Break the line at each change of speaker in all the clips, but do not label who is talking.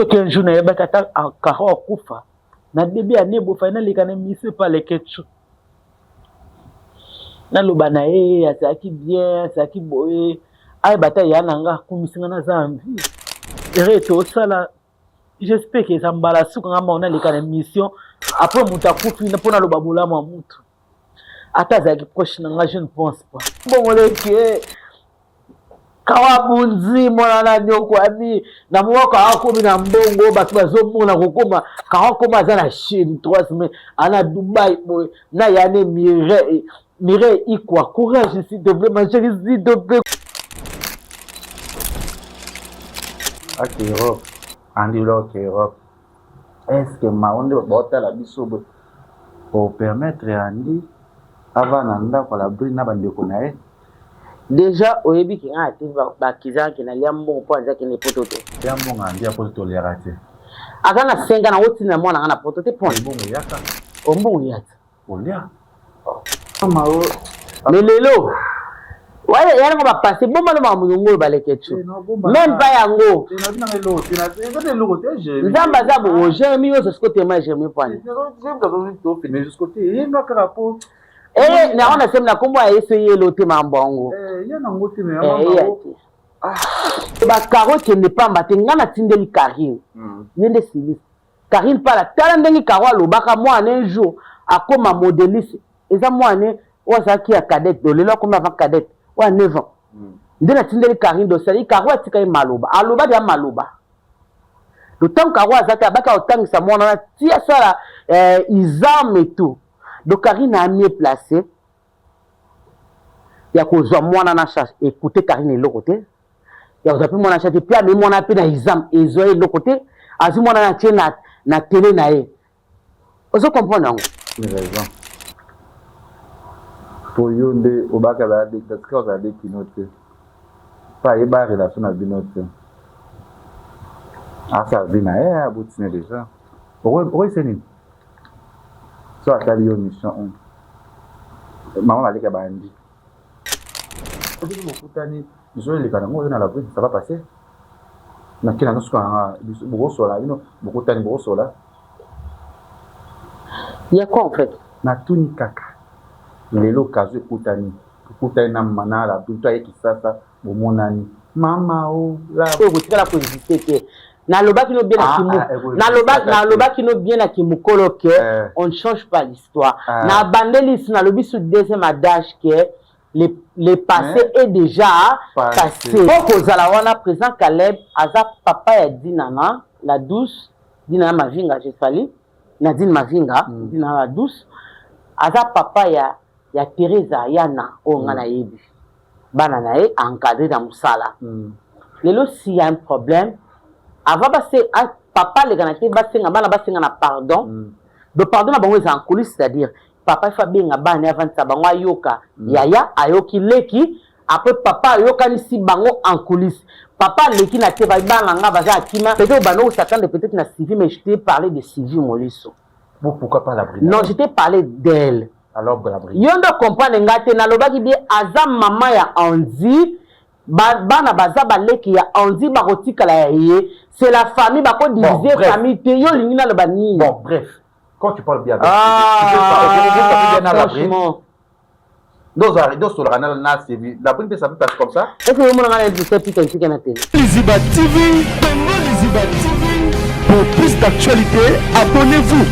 qu'un jour na bakata akaro kufa na début année bo final ikana mise pas les ketchu na loba na ye azaki bien azaki boye ay bata yana nga kumisinga na zambi reto sala j'espère que ça mbala suka ngamba on a les mission après muta kufi na pona loba bolama mutu ata zaki proche na nga je ne pense pas bon leke kawabunzi mwana na nyoko abi na mwaka akomi na mbongo batu bazomona kokoma kawakoma za na Chine 3 semaines ana Dubai boy na yane Mireille ikwa courage s'il te plaît ma chérie s'il te plaît
ak Europe andi lo Europe est-ce que maonde bota la biso pour permettre andi avant nanda kwa la brina bandeko nae
déjà oyebi ki ngati ba kizaki na liambo po azaki ne pototo
liambo ngandi ya pototo lerate
akana senga na woti na mwana ngana pototo pon
bongo yaka
ombongo yata
olia mao
lelo wale yana ko ba passer bomba no mamungu balekechu même pas yango
na ngelo tina lo côté je
nzamba za bo j'aime yo ce côté moi j'aime pas
j'aime dans to filmer jusqu'au côté il n'a qu'à rapport
na ona sema na kombo ya yeso yelo te mambongo
yana ngoti na mambongo
ba carotte ne pamba te ngana tindeli Karine yende Silis Karine pala tala ndengi karo lobaka mwana un jour akoma modéliste eza mwana wazaki ya cadette do lelo komba va cadette wa 9 ans ndena tindeli Karine do sali karo atika maloba aloba ya maloba le temps karo azaki abaka otangisa mwana na tia sala izame tout. Donc Karine a mieux placé. Il y a que moi na charge écouter Karine de l'autre côté. Il y a que moi na charge et puis à moi na pe na exam et zoé de l'autre côté. Azu moi na tien na télé na e. Vous comprenez non?
Raison. Pour yonde obaka la de parce que de kinote. Pas y ba relation na binote. Ah ça vient à aboutir déjà. Pourquoi c'est ni? So atali yo mission maman va dire bandi odi mo kutani zo le kana ngo na la vie ça va passer na kila no suka bo sola ino bo kutani bo sola
ya quoi en fait
na tuni kaka lelo kazo kutani na mana la buto yeki sasa bo monani mama o la
ko kutikala ko exister na lobaki no bien akimu na lobaki no bien akimukolo que on ne change pas l'histoire na bandelis na lobisu deuxième adage que le passé est déjà passé pour kozala wana présent Caleb aza papa ya dinana la douce dinana mavinga je fali Nadine mavinga dinana la douce aza papa ya Teresa yana ongana yebi bana na e encadré dans musala lelo s'il y a un problème avant passer à papa les gars qui basenga bana basenga na pardon de pardon na bango en coulisses c'est-à-dire papa fa benga bana avant ça bango ayoka yaya ayoki leki après papa ayoka ni si bango en coulisses papa leki na te ba bana nga baza akima peut-être bano s'attendre peut-être na Sylvie mais je t'ai parlé de Sylvie Molisso
pourquoi pas la bride
non je t'ai parlé d'elle
alors la bride
yondo comprendre ngate na lobaki bien azam mama ya Andy bana baza baleki ya Andy bakotikala ya ye c'est la famille bako diviser famille te yo lingina le bani
bon bref quand tu parles bien de
franchement
dos sur la CV la bride ça peut passer comme ça
est-ce que vous m'avez dit ça pique un na télé
Liziba TV Congo Liziba TV pour plus d'actualité abonnez-vous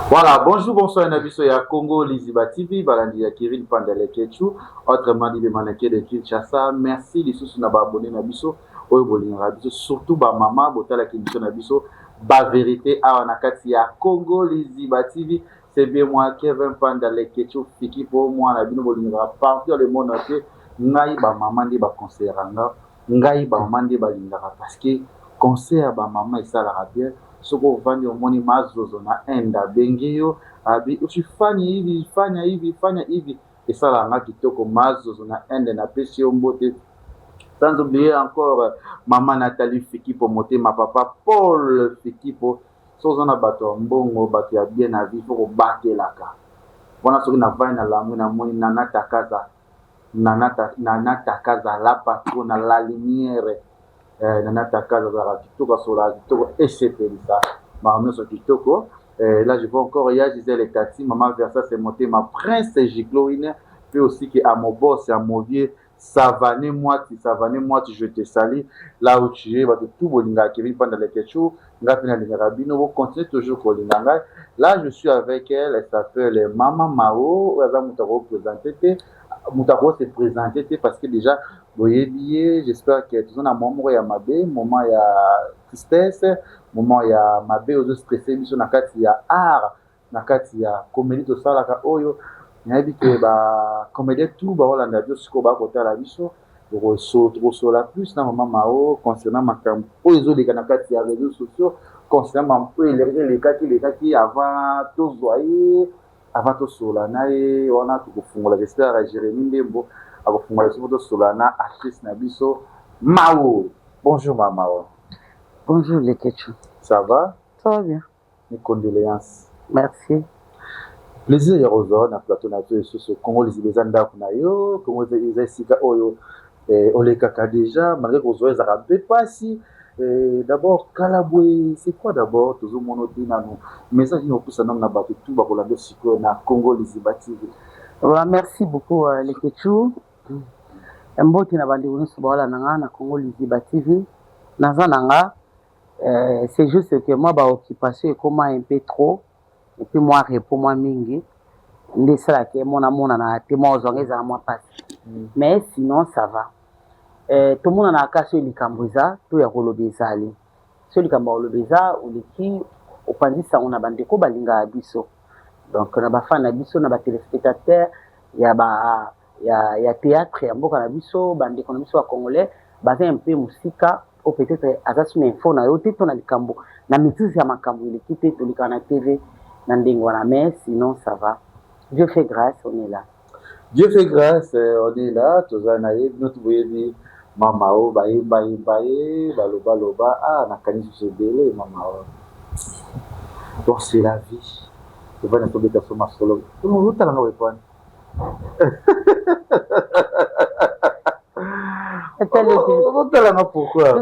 voilà bonjour bonsoir nabiso ya Congo Liziba TV balandi ya Kevin Pandele Kechu autrement dit les mannequins de Kinshasa merci les sous na ba abonné nabiso oyo bolinga biso surtout ba mama botala kinso nabiso ba vérité a na kati ya Congo Liziba TV c'est bien moi Kevin Pandele Kechu fiki pour moi na bino bolinga partout dans le monde entier ngai ba mama ndi ba conseilleranga ngai ba mama ndi ba lingaka parce que conseil ba mama esala bien soko vandi omoni mazozo na enda bengeyo abi usifanya hivi fanya hivi esala nga kitoko mazozo na enda na pesi mbote sans oublier encore maman Nathalie Fikipo motema papa Paul Fikipo sozana bato mbongo bato ya bien na vie faut batelaka wana soki na vai na lamu na moni nanata kaza la patron na la lumière nana takaza za kitoko sola kitoko SCP ça maman so kitoko là je vois encore il y a Gisèle Tati maman Versa c'est monté ma prince Gicloine puis aussi que à mon boss et à mon vieux Savané moi je te salue là où tu es tout bolinga Kevin pendant les questions ngapina lingarabino vous continuez toujours kolinganga là je suis avec elle s'appelle Maman Mao elle va nous représenter Moutaro s'est présenté parce que déjà boyebiye j'espère que tout ça moment ya mabe moment ya tristesse moment ya mabe ozo stressé biso na kati ya art na kati ya comédie to sala ka oyo nayebi ke ba comédie tout ba Holanda bio siko ba kotala biso trop sola plus na Maman Mao concernant makambo oyo ezoleka na kati ya réseaux sociaux concernant les kaki avant tout zoyer avant tout cela nae wana tukufungola j'espère à Jérémy Ndembo akufungola soto solana artiste na biso Mao. Bonjour Mao.
Bonjour les Ketchou.
Ça va?
Ça va bien.
Mes condoléances.
Merci.
Plaisir ya rozo na plateau na to sur ce Congo les bezanda kuna yo Congo les sika oyo oleka ka déjà malgré que rozo ezaka be pasi. D'abord, Kalaboué, c'est quoi d'abord? Toujours mon message nous pousse à nous na battu tout ba kolando siko na Congo Liziba TV.
Merci beaucoup les Ketchou. Mboti na bandi wonu sobola na Congo Liziba TV. Nazananga c'est juste que moi ba occupation est comme un peu trop et puis moi repos moi mingi. Ndesala ke mona na témoin ozongeza moi passe. Mais sinon ça va. Tout le monde a cassé les cambouza, tout est relobeza ali. Celui qui a relobeza ou les qui au pandis ça on a bandé ko balinga abiso. Donc on a ba fan abiso na ba téléspectateurs, il y a théâtre ya mboka na biso, bandé ko na biso congolais, basé un peu musika ou peut-être azasu na info na yote to na likambo. Na maîtrise ya makambo il kité to likana TV na ndingo na mais sinon ça va. Dieu fait grâce, on est là.
Dieu fait grâce, on est là, tous en aïe, notre voyez Mamao, baye, baloba, ah, na kani se délai, Mamao. Donc c'est la vie. Tu vas tomber ta somme solo. Tout le monde a la répondre. Pourquoi?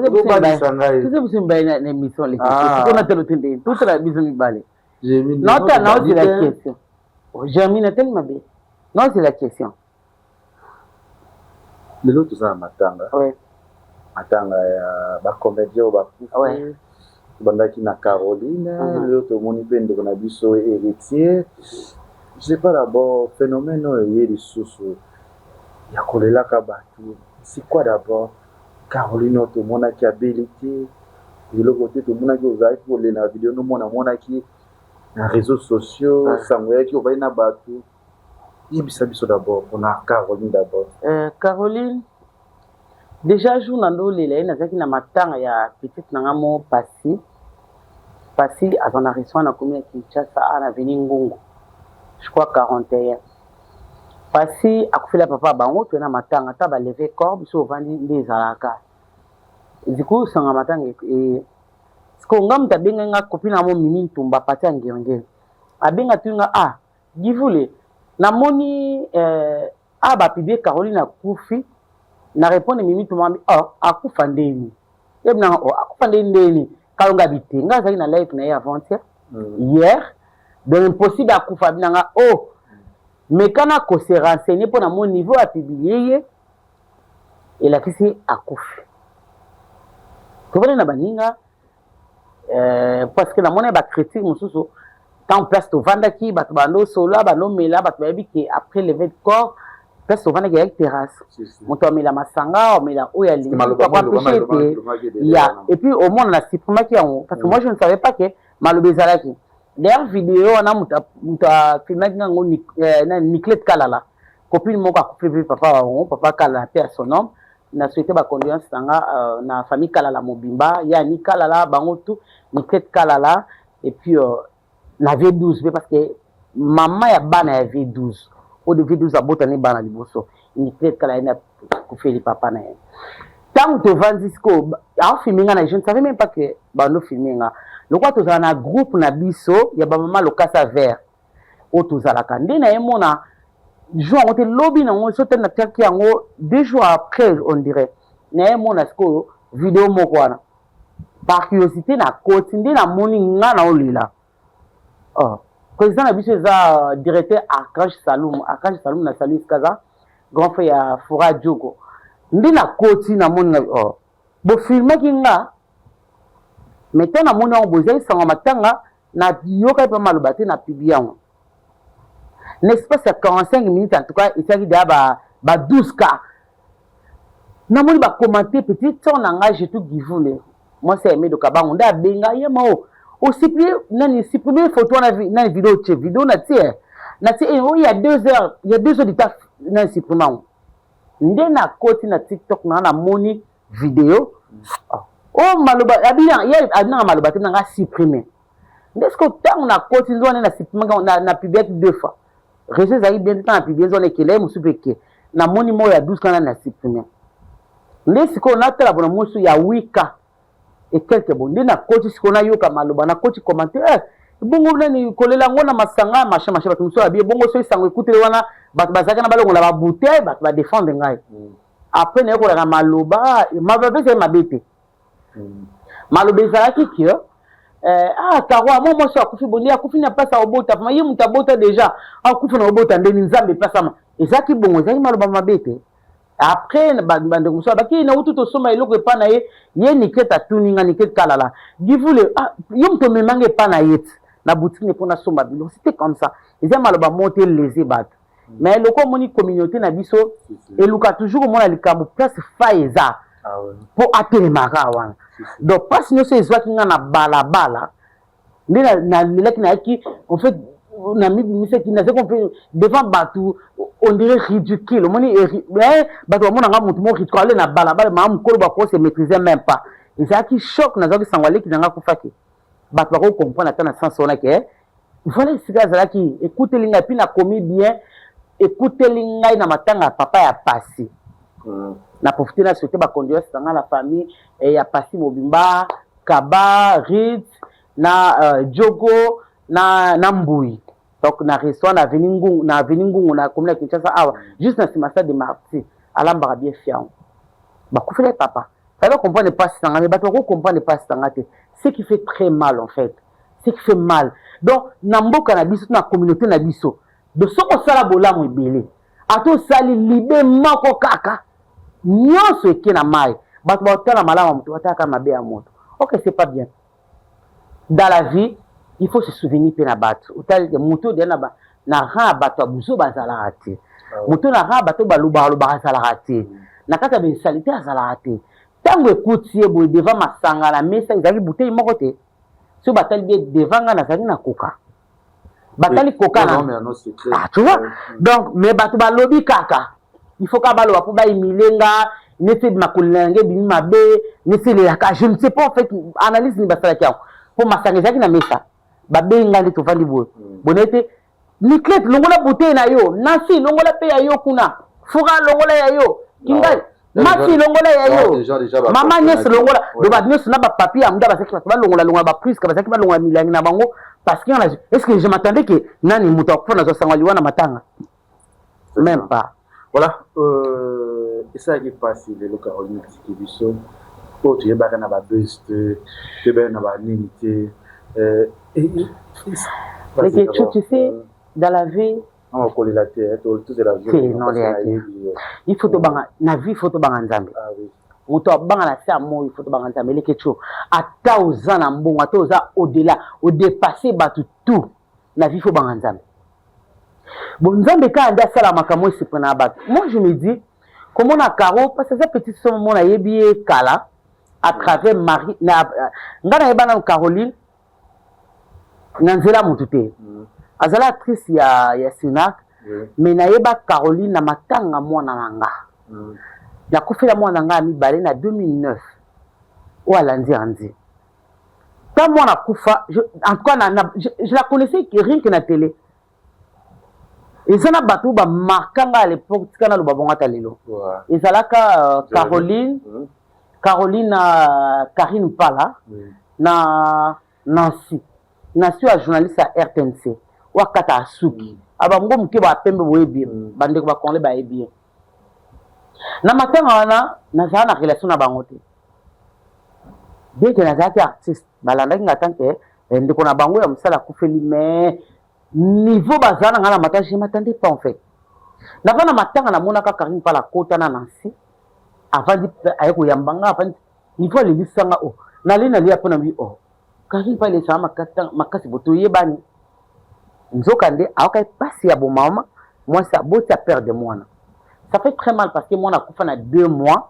Non, c'est la question.
Lelo tozala matanga.
Oui.
Matanga ya ba comédien ba kufi.
Oui.
Bandaki na Caroline, lelo tomoni pe ndeko na biso héritier. Je sais pas d'abord phénomène yé les sources. Ya kolela ka batu. C'est quoi d'abord? Caroline to mona ki abilité. Lelo côté to mona ki ozali pour les na vidéo no mona ki na réseaux sociaux, sangoya ki obaina batu. Ibisabiso d'abord, on a Caroline d'abord.
Caroline, déjà jour nando lele nazaki na matanga ya petite nangamo Passy à son arrêt na commune Kinshasa à avenue Ngungu. Je crois 41. Passy a fait la papa bango to na matanga ta ba lever corps biso vandi des alaka. Du coup sanga matanga et ce qu'on ngam ta benga nga copine amo mimi tumba pati ngenge. Abenga tunga givule namoni ba pibie Caroline akufi na répondre mimi tout mambi akufa ndeni ebna akufa ndeni kalonga bitenga zali na live na avant-hier hier donc impossible akufa binanga mais kana ko se renseigner pour na mon niveau à publier et la kisi akufi to na baninga parce que na mona ba critique mususu quand place to vanda ki bato bando sola bano mela bato bayebi ke après lever de corps place to vanda ki avec terrasse moto amela masanga amela oya lingi papa péché ya et puis au moins on a supprimé ki yango parce que moi je ne savais pas que malobezala ki d'ailleurs vidéo on a muta filmé ngango na Niclette Kalala copine moko akufi papa Kalala père son nom na souhaité ba condoléances sanga na famille Kalala Mobimba ya ni Kalala bango tout Niclette Kalala et puis na V12 parce que maman ya bana ya V12 au de V12 abotani bana liboso ni peut-être kala ina ko faire papa na tant que vandisco a filmé na je ne savais même pas que bano filmé nga le quoi to na groupe na biso ya ba maman lokasa vert o to zala kande na emona jour on te lobby na on sote na taki yango 2 jours après on dirait na emona sko vidéo moko wana par curiosité na koti nde na moni nga na olela président na biso eza directeur Archange Saloum na Salut Kaza grand frère ya Fora Diogo nde na koti na moni bo filmaki nga maintenant na moni bozai sanga matanga na yoka pa maloba te na publier l'espace à 45 minutes en tout cas il s'agit de 12 cas na moni ba commenter petit temps nanga j'ai tout givoulé moi c'est aimé de kabango nda benga yemo aussi plus nani supprimer photo na vidéo na tie il y a 2 heures de temps na supprimer nde na koti na TikTok na moni vidéo maloba abina maloba te nanga supprimer est-ce que tant na koti nzo na supprimer na publier 2 fois réseau za bien temps na publier nzo nekele musupeke na moni mo ya 12 kana na supprimer nde siko na tala bona musu ya wika et quelque bon nde na koti siko na yoka maloba na koti commentaire bongo nani kolela ngona masanga machin bato musu abie bongo so isango écouter wana bato bazaka na balongo la ba bouteille bato ba défendre ngai après na ko la maloba mabe c'est mabete maloba ezalaki ki Karwa moi so akufi boni akufi na pasa obota ma ye mutabota déjà akufi na obota ndeni nzambe pasa ma ezaki bongo ezaki maloba mabete après bande muso baki na utu to soma eloko pa na ye niketa tuninga niketa kalala givule yo mto memange pa na yet na boutique ne pona somba bilo c'était comme ça ezaki maloba monter les bat mais loko moni communauté na biso eluka toujours mona likambo place faeza pour atelemaka wana donc parce que nous ezwaki nga na balabala nde na lelaki na yaki en fait na miseki na c'est qu'on fait devant batou on dirait ridicule moni bato mona nga mutu mo ridicule na balabala ma mukolo ba ko se maîtriser même pas ezaki choc na zaki sangwale ki nanga kufaki bato ba ko comprendre ata na sens ona ke voilà sika zalaki écoutez linga puis na commis bien écoutez linga na matanga papa ya passé na profiter na souhaiter ba conduire dans la famille et ya Passi Mobimba Kaba Ritz na Diogo na Mbui donc na restaurant na Veningungu na commune Kinshasa awa juste na Simasa de Marti alamba bien fiant ba kufele papa ça va comprendre pas sanga mais ba to comprendre pas sanga te ce qui fait très mal en fait ce qui fait mal donc na mboka na biso na communauté na biso de soko sala bolamu ebele ato sali libe mako kaka nyonso eke na mai bato batala malama moto bataka mabe ya moto ok c'est pas bien dans la vie il faut se souvenir pe na bato utali moto de na ra bato abuzo bazala te moto na ra bato baluba bazala te na kata be salite azala te tango ekutie boy devant masanga na mesa ezali bouteille moko te so batali bien devant nga na zali na koka batali koka na tu vois donc mais bato balobi kaka il faut qu'à balo pour bailler milenga n'essaie de makulange bimi mabe n'essaie de la je ne sais pas en fait analyse ni basala kia pour masangeza ki na mesa babenga ndi to vandi bo bonete ni clé longola bouteille na yo nasi longola pe ya yo kuna fuga longola ya yo kinga mati longola ya yo mama nyes longola do ba nyes na ba papier amda basaki ba longola ba prise ka basaki ba longola milangi na bango parce que est-ce que je m'attendais que nani muto akufona zo sangwa liwana matanga même pas.
Voilà, et ça qui passe, le Caroline qui dit ça. Oh, tu es pas dans la base, tu es bien dans la limite.
Tu sais, dans la vie,
on va coller la tête, tout est la vie.
Il faut te banga, la vie, il faut te banga nzambe.
Ah oui.
On te banga la serre, il faut te banga nzambe. Les quelque chose. À ta aux ans, à ta aux ans, au-delà, au dépassé, bah tout. La vie, il faut banga nzambe. Bon, nzambe ka anda sala makamo sipena bat. Moi je me dis comment na Caro parce que ça petit son mon a yebi kala à travers Marie na ngana yeba na Caroline nanzela mutute. Azala actrice ya Sinak mais na yeba Caroline na matanga mwana nanga. Na kufela mwana nanga mi balé na 2009. Ou alandi andi. Quand moi na kufa en tout cas je la connaissais rien que na télé. Et ça n'a pas tout marquant à l'époque quand on a le babonga talelo. Et ça là Caroline Karine Pala na Nancy a journaliste à RTNC ou à Kata Asuki. Abango mke ba pembe boye bien bande ko ba konle ba bien. Na matin wana na za na relation na bango te. bien que nazaki artiste balandaki nga tant que ndeko na bango ya mosala akufeli mais niveau bazala nga na matanga je m'attendais pas en fait nava na matanga namonaka Karine Pala kota na Nancy avandi aye koyambanga avandi niveau alebisanga o nali nalia mpona bi o Karine Pala esala makasi boto yebani nzoka nde aokai pasi ya bomama mwasi aboti aperde mwana ça fait très mal parce que mwana akufa na 2 mois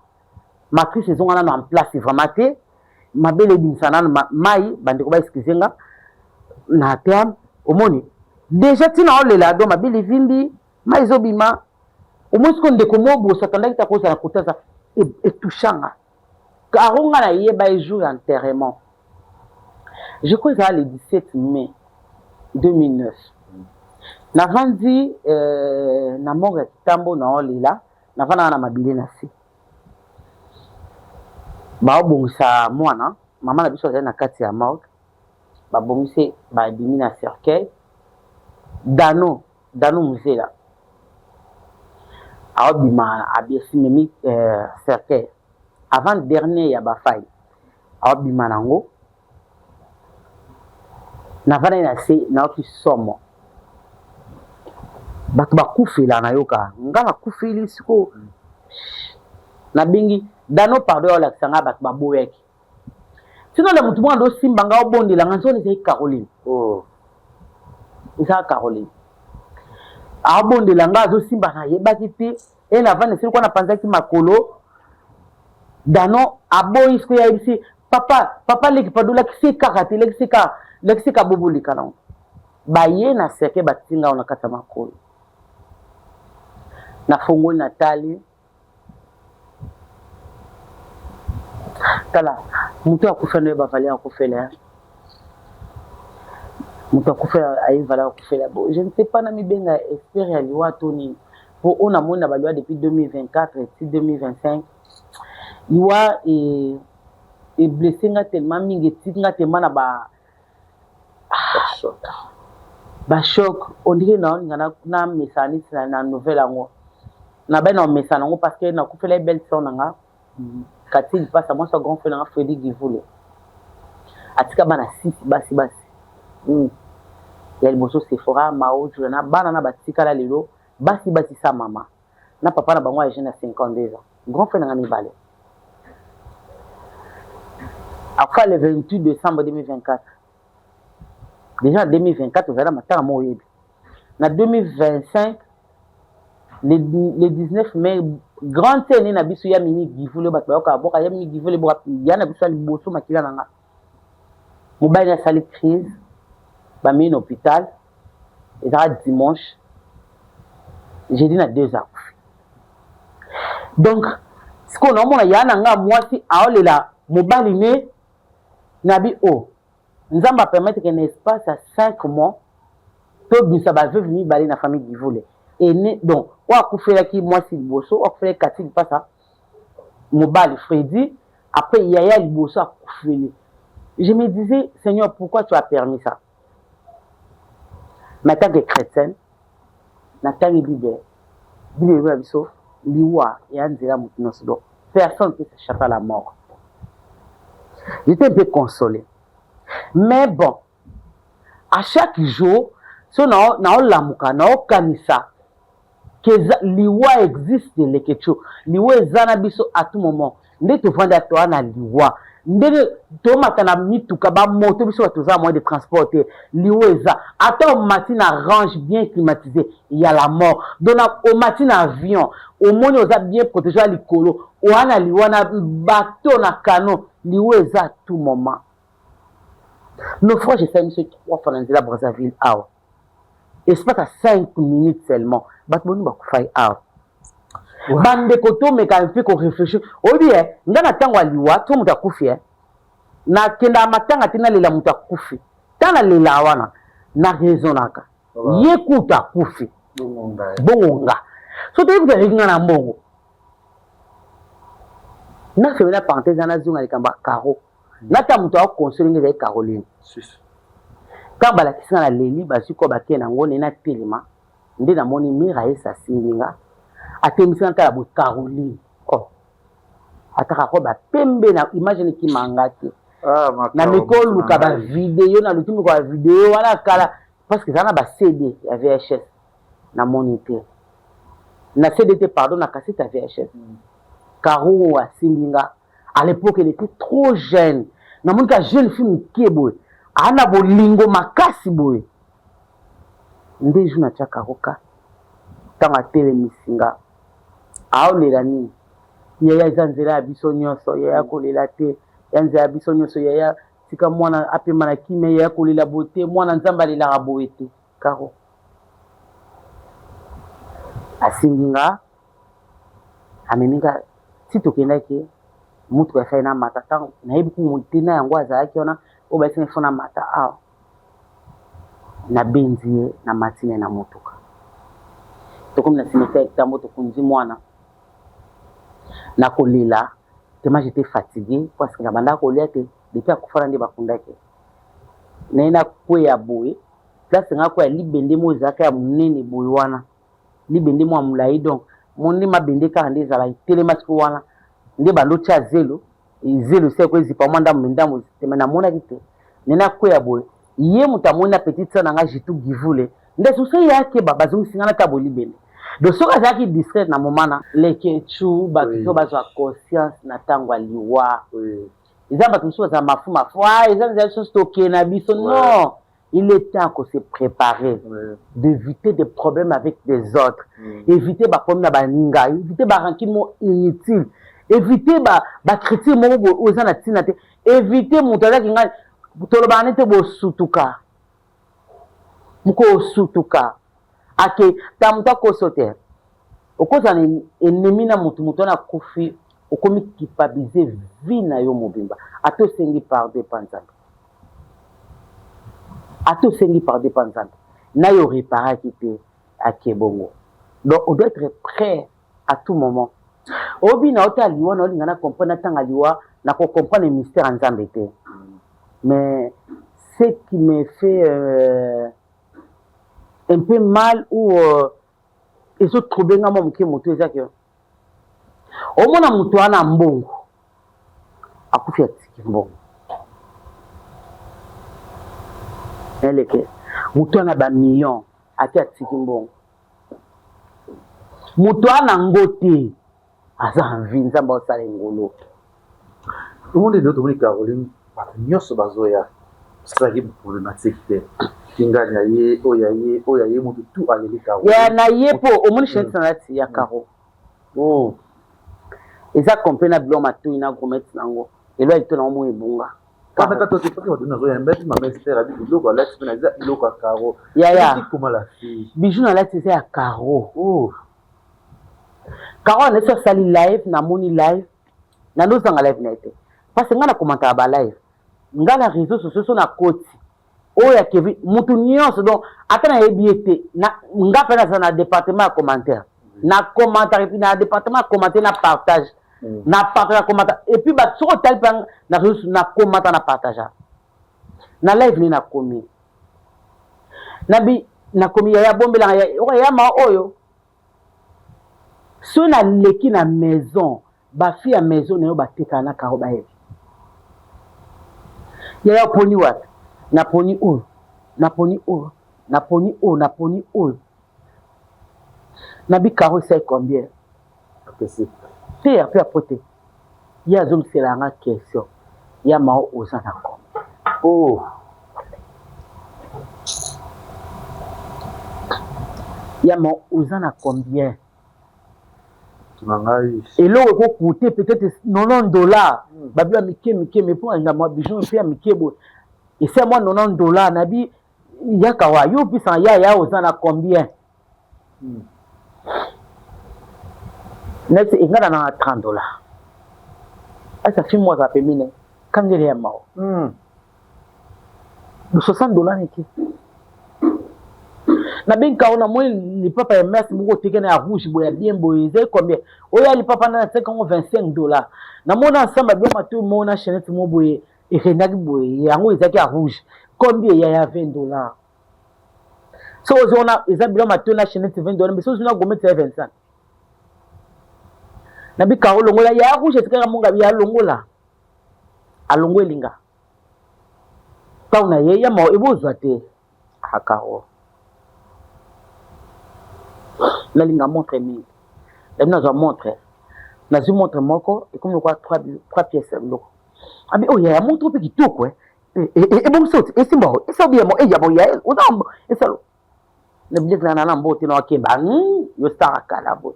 matrice ezonga nano en place vraiment te mabele ebimisa nano mai bandeko baexcuse nga na terme omoni déjà tina olela do mabele evimbi mai ezobima omoi siko ndeko mobosa tandaki ta kozala kotaza etushanga karonga na yeba ejour ya enterrement je crois ezala le 17 mai 2009 navandi na mort ya kitambo na olela navanda na mabile na se baobongisa mwana mama na biso azali na kati ya morgue babongisi babimi na cercueil dano muzela aobima abiasimemi cercueil avant dernier ya bafai aobima nango navanda na se naoki somo bato bakufela nayoka nga nakufeli siko nabengi dano pardon olakisa nga bato baboyaki sino le mutu mwana dosimba nga obondela nga nzoni ezali Caroline ezala Caroline aobondela nga azosimba nayebaki te e navanda esili kwa napanzaki makolo dano aboyi siko yayebisi papa leki pado lakisi kaka te lekisi ka bobolika nango baye na seke batinga ona kata makolo na fongoli na tali tala mutu akufela oyo bavali akufela mutu akufela ayevali akufela bo je ne sais pas na mibenga espere ya liwa to nini po oyo namoni na baliwa depuis 2024 ti 2025 liwa eblesse nga tellement mingi etiki nga tellement na bachoc ondire naoninga na mesanisi na nouvelle yango na bai na omesa nango parce que nakufela belle sœur nanga kati lipasa mwasi wa grand frère nanga Freddy Givule atika bana 6 basi ya liboso Sephora maojo na bana na batikala lelo basi sa mama na papa na bango ya jeune à 52 ans grand frère nanga mibale après le 28 décembre 2024 déjà en 2024 on verra matanga mo yebi na 2025 le 19 mai grande scène na biso ya mini Givule bato bayoka boka ya mini Givule boka ya na biso liboso makila nanga mobile na sali crise bami na hôpital ezala dimanche jeudi na 2 heures donc siko na mona ya nanga mwasi aolela mobali ne na bi o nzamba permettre que l'espace à 5 mois to bisa ba veuve mi bali na famille Givule et né donc ou akufela ki mwasi liboso ou akufela kati lipasa mobali Freddy après yaya liboso akufeli je me disais Seigneur pourquoi tu as permis ça mais tant que chrétienne na tangi bible ya biso liwa ya nzela mutu nyonso donc personne ne peut s'échapper à la mort j'étais un peu consolé mais bon à chaque jour so na olamuka na okanisa que liwa existe lekecho liwa ezana biso à tout moment nde tovanda toa na liwa nde tomata na mituka ba moto biso batoza moyen de transporter liwa eza ata omati na range bien climatisé il y a la mort donc omati na avion omoni oza bien protégé à likolo oana liwa na bateau na canon liwa eza à tout moment nos frères j'ai fait monsieur 3 fois dans la Brazzaville awa et c'est pas à 5 minutes seulement bato boni bakufai awa bandeko tomeka mpe ko réfléchir oyebi nga na ntango ya liwa to moto akufi nakenda matanga te nalela moto akufi ta nalela wana na raisonnaka ye kuta akufi bongo nga so toyekuta reki nga na mbongo nafemela parenthèse ana zonga likamba Caro nata moto akonsole nga ezali Caroline quand balakisi nga na leli bazwi ko bakee nango nena telema nde namoni mira esasimbi nga atemisi nga kala bo Caroline ataka ko bapembe na imagine ki manga te na mikolu ka ba vidéo na lutumi kwa vidéo wana kala parce que ça na ba CD ya VHS na moniteur na CDT pardon na cassette ya VHS Caro Asimbinga à l'époque il était trop jeune na mon ka jeune fille kieboy ana bolingo makasi boy ndeju na chaka roka tanga tele misinga aolela nini yaya zanzela biso nyonso yaya kolela te yanzela biso nyonso yaya tika mwana apema na kimia yaya kolela bote mwana nzamba lela boete Caro Asimbinga ameninga sitokendaki mutu ya faina mata tango na yebi kumutina yango azalaki wana o ba sine fona mata awa na benzie na matine na motuka tokomi na cimetière kitambo tokunzi mwana na kolela tellement j'étais fatigué parce que na banda kolia te depuis akufana nde bakundaki na ina kweya boye place nga kwa libende mo zaka ya munene boye wana libende mo amulai donc moni mabende ka nde zala telema siko wana nde bando cha zelo se ko zipa mwanda mwenda mo tema na mona kite nena kweya boye ye mutamona petite sœur nanga jitu givule nde susi yake baba zungu singana ta bolibende do soka zaki discret na momana leke chu ba kiso bazwa conscience na tangwa liwa ils ont tout ça mafuma foi ils ont des choses stocké na biso non il est temps qu'on se prépare d'éviter des problèmes avec des autres éviter ba problème na baninga éviter ba rancune inutile éviter ba critique mo aux na tina te éviter mutala kinga toloba nete bo sutuka muko sutuka ake tamuta ko soter okoza ni ennemi na mutu na kufi okomi kipabiliser vie na yo mobimba ato sengi par dépendance na yo réparer kite akebongo donc on doit être prêt à tout moment obi na ota liwa na lingana comprendre tanga liwa na ko comprendre le mystère nzambe te mais ce qui me fait un peu mal ou ils ont trouvé nga mo ke moto ezaki o mona mutu ana mbongo akufia tiki mbongo eleke mutu ana ba million ati atiki mbongo mutu ana ngote aza envie nzamba osala ngolo
tout le monde est d'autre monde Caroline nyonso bazoya c'est problématique kinganya ye oyaye mutu tout aleli Caro
ya na yepo omoni chance na ti ya Caro oh eza comprendre bilo matu ina gomet nango elo ito na mo ebunga
quand ka to te paki waduna zo ya mbeti mama Esther abi biloko Alex na za biloko Caro
ya
comment la fille
bijou na la tise ya Caro oh Caro na so sali live na moni live na ndo sanga live na ete parce que ngana commenter ba live ngana réseaux sociaux na koti oya kevi mutu nyonso donc atana yebiete na ngapa na département commentaire na commentaire puis na département commentaire na partage na partage commentaire et puis ba soko tel pan na réseaux na commentaire na partage na live ni na komi na bi na komi ya bombela ya ma oyo so na leki na maison ba fi ya maison na yo ba teka na Caro ba yebi ya poni wapi na poni oyo na poni oyo na poni oyo na poni oyo na bi Caro c'est combien te après apote ya zoom c'est la question ya ma oza na combien oh ya ma oza na combien et là on peut coûter peut-être $90 babila mike mais pour un moi bijou fait mike bo et c'est moi $90 nabi ya kawa yo pisa ya ozana combien next ingana na $30 ça fait moi ça peut mine quand il y a mao $60 niki na ben kaona moi le papa est merci beaucoup tekena ya rouge boya bien boyé combien oya le papa na $25 na mona ensemble bien matu mona chenette mo boyé et renaki boyé yango ezaki ya rouge combien ya $20 so ozona ezabilo matu na chenette $20 mais so zona gomet 25 na bi kaolo ngola ya rouge etika monga ya longola alongo elinga tauna ye ya ma ebozwa te akaro la linga montre mingi la bina za montre na zi montre moko et comme quoi trois pièces loko abi oh ya montre pe kitoko et bon sauti et c'est bon et ça bien mo et ya bon ya o non et ça le bien que na mbote na wakemba yo star kala bo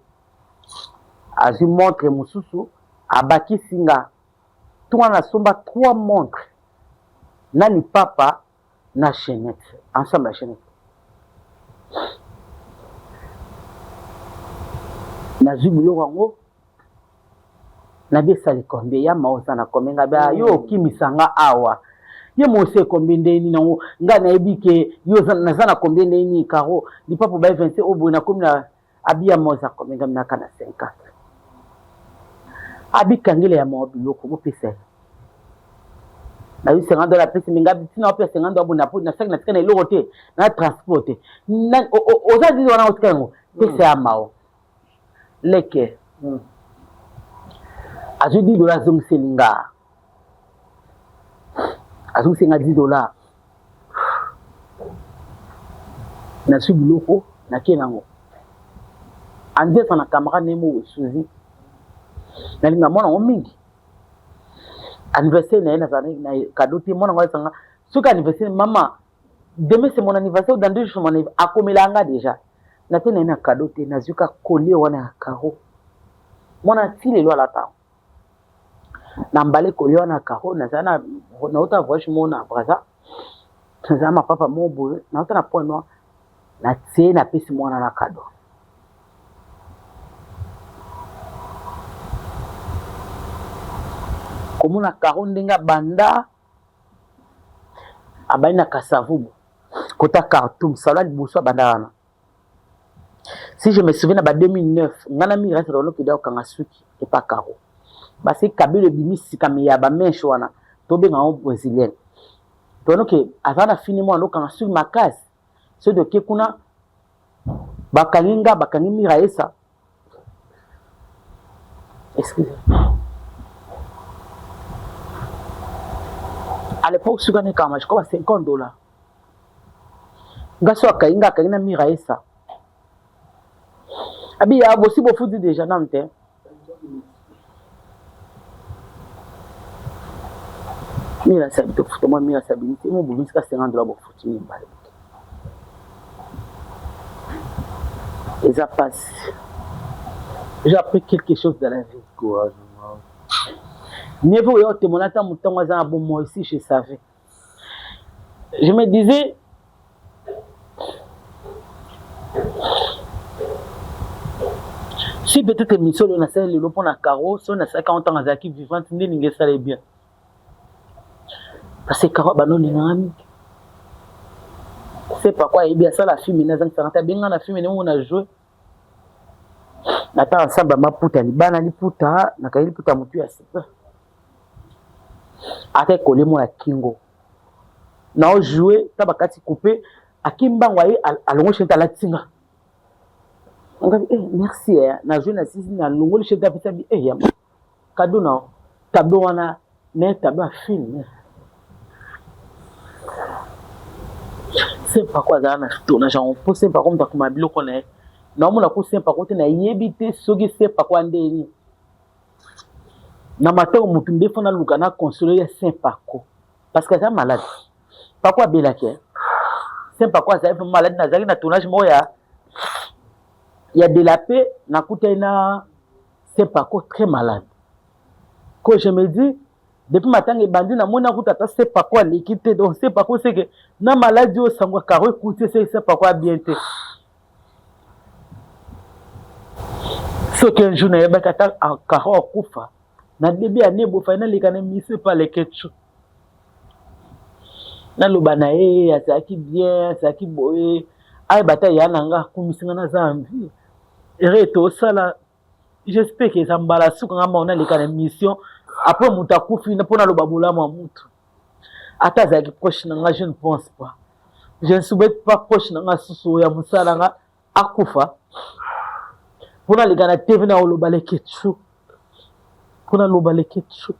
azi montre mususu abaki singa toi na somba 3 montres nani papa na chaînette ensemble la chaînette na zubulo wango na besa le combien ya maosa na komenga ba yo kimisanga awa ye mose combien ndeni na nga na ebike yo na zana combien ndeni karo ni papa ba 20 obo na komina abia moza komenga na kana 50 abikangile ya mobilo ko mopesa na $50 pesa minga bitina opesa $50 abuna po na 5 na tikana eloko te na transporter na oza dizo wana otikango pesa ya mao leke azu $10 zongselinga azu senga $10 na subiloko na kenango ande sana kamera nemo suzi na linga mwana ngo mingi anniversaire na yena zana na cadeau te mwana ngo sanga suka anniversaire mama demain c'est mon anniversaire dans 2 jours mon anniversaire akomelanga déjà na tena na cadeau te na zuka collier wana karo mwana tile lo la ta na mbale collier wana karo na zana na uta voice mona braza na zama papa mobo na uta na point noir na tie na pesi mwana na cadeau komuna karo ndenga banda abaina kasavubu kota cartoon salade bouswa banda wana. Si je me souviens, en 2009, ngana mi reste dans le kida kanga suki et pas karo. Parce que Kabila bimi si kamiya ba menche wana to be ngao brésilien. Donc que avant fini moi ndo kanga suki makasi. Ce de ke kuna bakalinga bakangi mi raesa. Excusez. À l'époque suka ne kama je crois $50. Ngaso akainga akangina mi raesa. Abi ya bosi bo fudi déjà namte. Mira sabi to futo mo mira sabi nti mo bubu ska $50 bo futi ni mbale. Et ça passe. J'ai appris quelque chose dans la vie.
Courage.
Mieux vaut yo te monata mutongo za bon moi ici je savais. Je me disais si peut-être mission on a ça le pour na caro so na 50 ans azaki vivante ndi ninge ça les bien parce que caro bano linami c'est pas quoi et bien ça la film na 50 bien na film on a joué na ta ensemble ma puta ni bana ni puta na kaili puta mutu ya sipa ate kolé mo la kingo na jouer tabakati coupé akimba waye alongo chenta la tinga. On a dit, merci, na joué na sisi na longo le chef d'affiche bi yam cadeau na tableau wana mais tableau film c'est pas quoi ça na tourna genre on c'est pas comme ta bilo connaît na mo na ko c'est pas côté na yebité soki c'est pas quoi ndeni na matin mutu ndefo na luka na consoler c'est pas quoi parce que ça malade pas quoi belake c'est pas quoi ça fait malade na zaki na tournage moya. Il y a de la paix, c'est pas quoi très malade. Quand je me dis, depuis matin, les bandits, c'est pas quoi l'équité, donc c'est pas quoi, c'est que, na maladie, au sang, car écoutez, c'est pas quoi bien. Ce qu'un jour, il y a un carreau à Koufa, na début année, il faut aller les misser par les ketchup. Na le banae, ça qui bien, ça qui boé. Ay bata ya nanga kumisinga na zambi reto sala j'espère que ça mbala suka ngamba ona leka na mission après muta kufi na pona lo babula ma mutu ata za ki proche nanga je ne pense pas je ne souhaite pas proche nanga susu ya musala nga akufa pona leka na TV na lo baleke tchu pona lo baleke tchu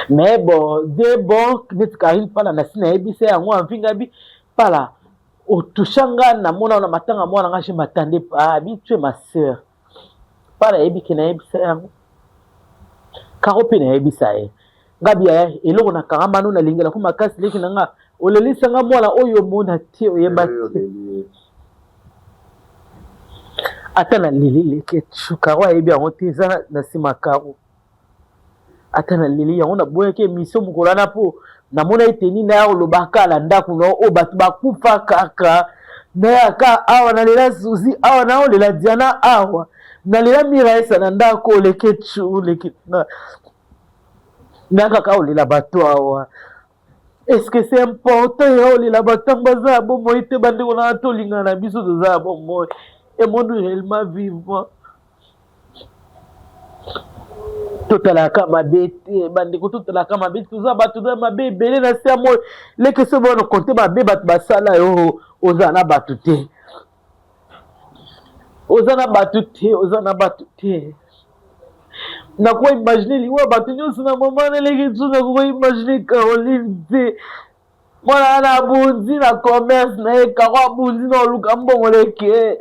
mais bon de bon net Karine pala na sina ebise yango amfinga bi pala otushanga na mona na matanga mwana ngashi matande pa bi tu es ma sœur pala ebike na ebise yango karo pe na ebisa e ngabi ya eloko na kanga no na lingela ko makasi leki nanga olelisa nga mwana oyo mona te oyeba te ata na lili leke chukaro ebi yango te eza na sima karo ata na lili yango na boyeke mission mukolana po na mona eteni na ya olobaka la ndako no o batu bakufa kaka na yaka awa na lela suzi awa na olela diana awa na lela miraisa na ndako leke chu leke na kaka olela bato awa est-ce que c'est important ya olela bato baza bo moite bande ko na to linga na biso za bo moy et monde réellement vivant totalaka mabe te bandeko totalaka mabe toza bato za mabe ebele na se ya moi leke so bono konte mabe bato basala yo oza na bato te oza na bato te oza na bato te nakuwa imagine liwa bato nyonso na mama neleki tu nakuwa imagine Caroline te mwana ana abunzi na commerce na ye kawa abunzi na oluka mbongo leke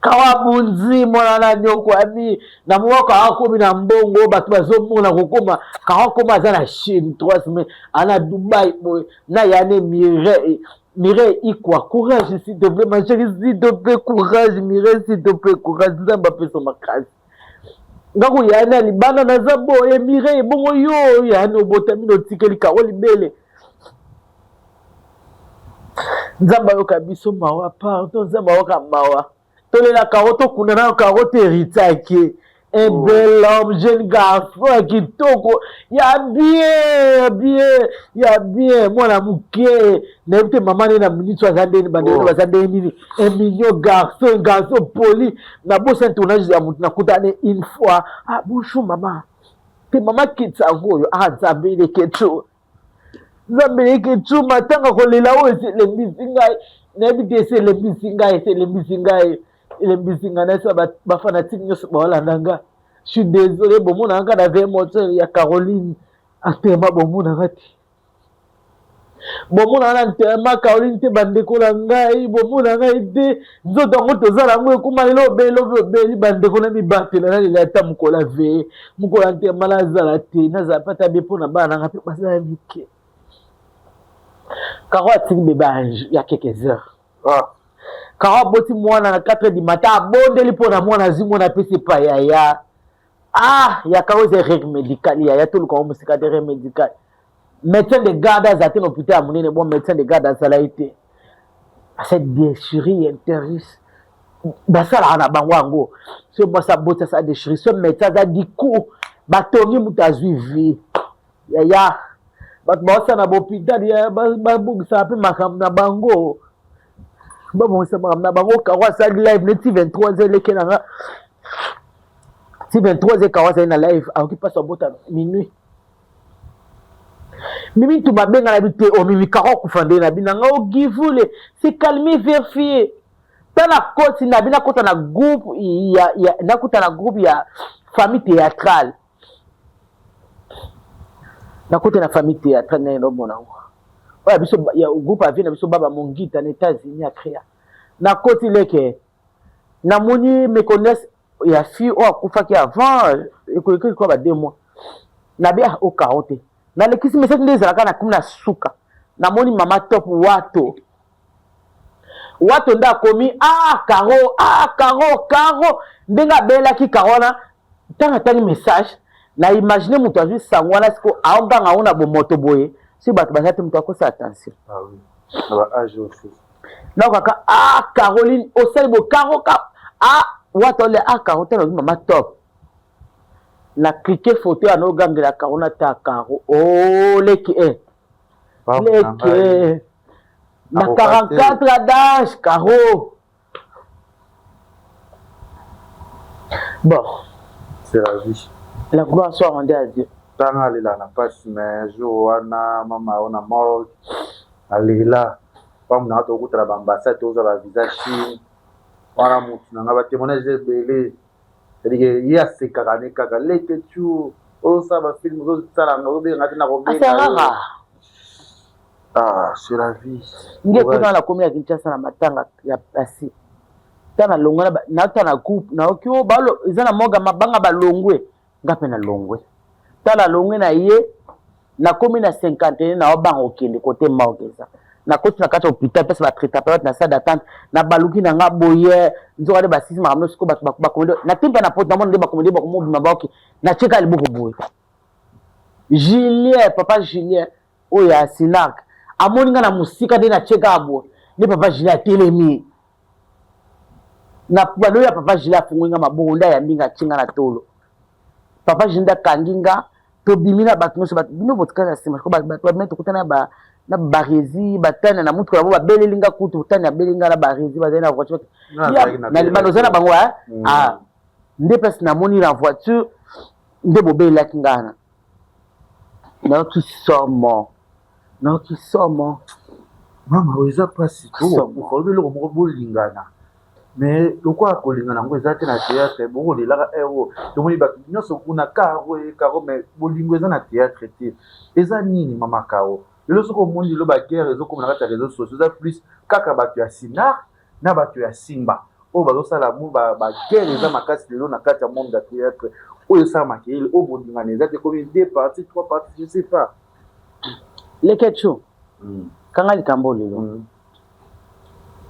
kawa bunzi mwana na nyoko ami na mwaka akomi na mbongo bato bazomona kokoma kawa koma aza na Chine 3 semaines ana Dubai boy na yane Mireille ikwa courage s'il te plaît ma chérie s'il te plaît courage Mireille s'il te plaît courage nzamba pesa makasi ngako yana libana na zabo e Mireille bongo yo yana obotami no tikeli kawo libele nzamba yo kabiso mawa pardon nzamba yo kamawa tolela karoto kuna na karoto eritaki un bel homme jeune garçon kitoko ya bien mwana muke na mte mama ne na minute azandeni bande bazandeni un mignon garçon poli na bossa tournage ya mutu na kutane une fois ah bonjour maman te mama kitsango yo ah nzambele kecho matanga kolela o selembisi ngai na bite selembisi ngai elembisi ngai na bafanatike nyonso baolanda nga je suis désolé bomona nga na ve moteur ya Caroline atema bomona nga te bomona na ntema Caroline te bandeko na ngai bomona ngai te nzoto yango tozala yango ekuma lelo obeli bandeko na mibatela nalela ata mokolo aveye mokolo antema nazala te nazala pata be mpo na bana nanga mpe bazala mike Karo atiki bebe ya quelques heures Karo aboti mwana na 4 du matin abondeli mpo na mwana azwi mwana apesi pa yaya ya Karo eza erreur médicale yaya toluka ngo mosika de erreur médicale médecin de garde aza te na hôpital ya monene bon médecin de garde azala ye te asa déchirie interus basalaka na bango yango so mwasi aboti asa déchirie so médecin aza diku batongi moto azwi vie yaya bato baosala na bahôpital babongisaka mpe makambo na bango babongisa makambo na bango Karo asali live neti 23 eleke nanga ti 23 Karo asali na live akoki mpasi abota minuit mimi tu babenga na bi te omimi Karo akufa nde na bi nanga ogivule se calme vérifier tana koti na bi nakota na groupe ya famille théâtrale nakote na famille théâtrale na elomona ngo oya biso ya groupe avie na biso baba mongita na États-Unis akrea nakoti leke namoni méconnaisse ya fille oyo akufaki avant ekoki kwa ba 2 mois na bi o Karo te nalekisi message nde ezalaka na kumi na suka namoni mama top wato nde akomi Karo ndenge abelaki Karo na ntango atangi message na imagine mutu azwi sango wana siko aoganga ngo na bomoto boye si bato baza te mutu akosa attention nakaka Caroline osali bo Karo wato ole Karo te nazwi mama top na cliquer photo ya nogangela Karo na ta Karo leke na 44 d'âge Karo bon
c'est la vie.
La gloire soit rendue à Dieu.
Tanga lila na pasi mais jour wana mama ona mort alila comme na to kutala bambasa to za ba visage wana mutu na ba témoignage belé c'est-à-dire il y a ces kaka leke tu Oh, ça va film, ça la ah, c'est la vie.
Nge kuna la commune ya Kinshasa na matanga ya pasi. Tana longwa na tana groupe na okyo balo izana moga mabanga balongwe ngape na longwe. Tala longwe na ye na commune na 51 na obanga okende côté maokeza. Na koti na kati hôpital pesa ba traiter période na salle d'attente na baluki na ngaboye nzora de basisi makamno siko ba komendo na timba na porte na monde ba komendo ba komobi mabaoki na cheka libuko boye. Julien papa Julien oya Sinak amoninga na musika de na cheka abo ni papa Julien telemi na balo ya papa Julien fungunga mabonda ya mbinga chinga na tolo papa Julien kanginga to bimina batnoso bat bino botkana sima ko bat mettre kutana ba na barezi batana na mutu ba belelinga kutu tana belinga na barezi bazana voiture na libano zana bango ah nde pes na moni la voiture nde bobela kingana na qui somo na qui somo
mama weza pasi to ko le ko bolingana mais lokwa ko lingana ngo ezate na théâtre bo le la ero to moni ba nyonso kuna karo mais bolingo eza na théâtre te eza nini mama kao le soko mondi lo ba guerre ezo comme na kata réseaux sociaux za plus kaka batu ya Sinar na batu ya Simba o bazo sala mu ba guerre eza makasi lelo na kata monde ya théâtre o ça makeli o bolingana ezate comme 2 parties 3 parties je sais pas
le ketcho kanga likambo lelo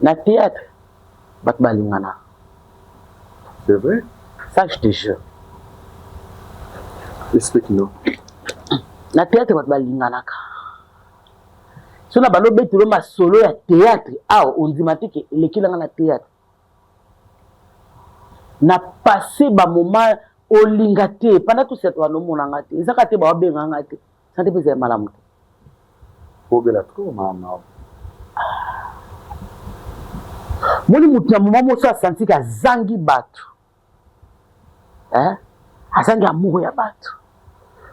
na théâtre bat balingana
c'est vrai
ça je te jure
explique-nous
na théâtre bat balingana ka sona balo betulo ma solo ya théâtre on dit matike lekilanga na théâtre na passé ba moment olingate pendant tout cette wano monanga te ezaka te ba benganga te santé pese malamu
ko bela trop mama
moni mutu na moment moso asanti ka zangi batu azangi amour ya batu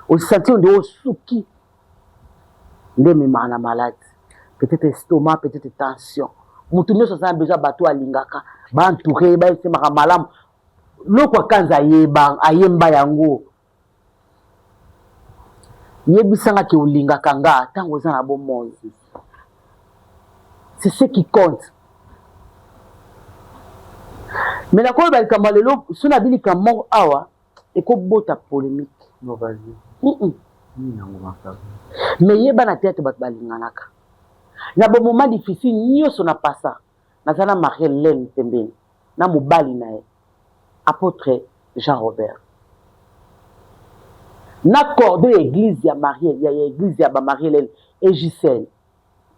osanti onde osuki nde memana malade peut-être estomac peut-être tension mutu nyonso aza na besoin bato alingaka baentouré baesemaka malamu loko akanza ayemba yango yebisanga ke olingaka nga ntango oza na bomoi c'est ce qui compte mais nakoyeba likambo lelo so na bilikambo awa ekobota polémique
no vas-y
mais yeba na théâtre bato balinganaka na bo moment difficile nyonso na pasa naza na Marie-Hélène pembeni na mobali na ye apôtre Jean-Robert na cordon ya église ya église ya ba Marie-Hélène et Gisèle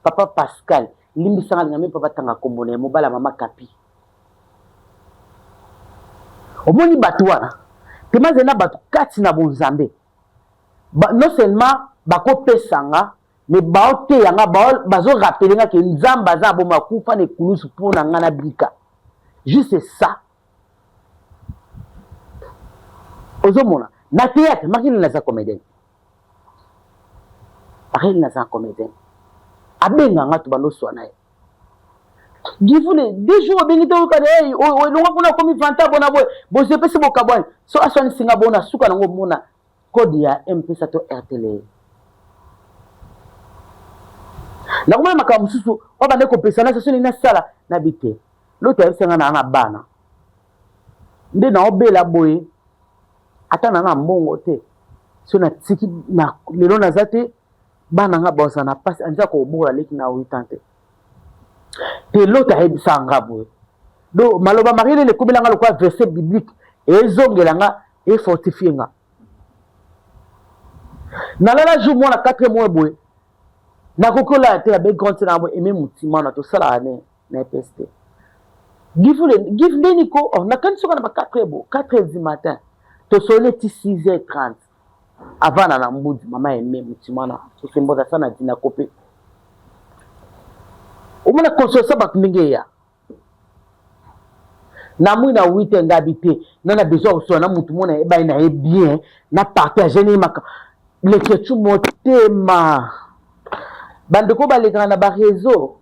papa Pascal limbisanga ngame papa tanga kombona mobala mama Kapi omoni bato wana temaze na bato kati na bonzambe non seulement bakopesanga mais baoteyanga bazo rappelenga ke nzamba za bo makufa ne kulusu pona ngana bika juste ça ozomona na théâtre makili naza comédienne akili naza comédienne abenga ngatu banoswa na ye gifune des jours bengi to ka hey o longa kuna komi vanta bona boy bo se pese bo kabwan so aswani singa bona suka nango mona code ya M-Pesa to RTL na kuma makamu susu obande ko pesa na sesoni na sala na bite loto yasenga na bana nde na obela boy ata na mbongo te so na tiki na lelo na zate bana nga bosa na passe anja ko bola leki na 8 ans te loto ayebisa nga boy do maloba Marie le kobelanga lokwa verset biblique ezongelanga e fortifier nga na la jour moi na 4e mois boy na kokola te abe grand na bo eme mutima na to sala ane na peste give deniko na kan soka na 4h du matin to sonner 6h30 avant na mbudi mama eme mutima na to semboza sana dina kopé o mona konsosa bakuminge ya na mwina 8 ngabité na besoin o sona mutu mona e ba na e bien na partager ni maka le ketu motema bandeko balekana na ba réseau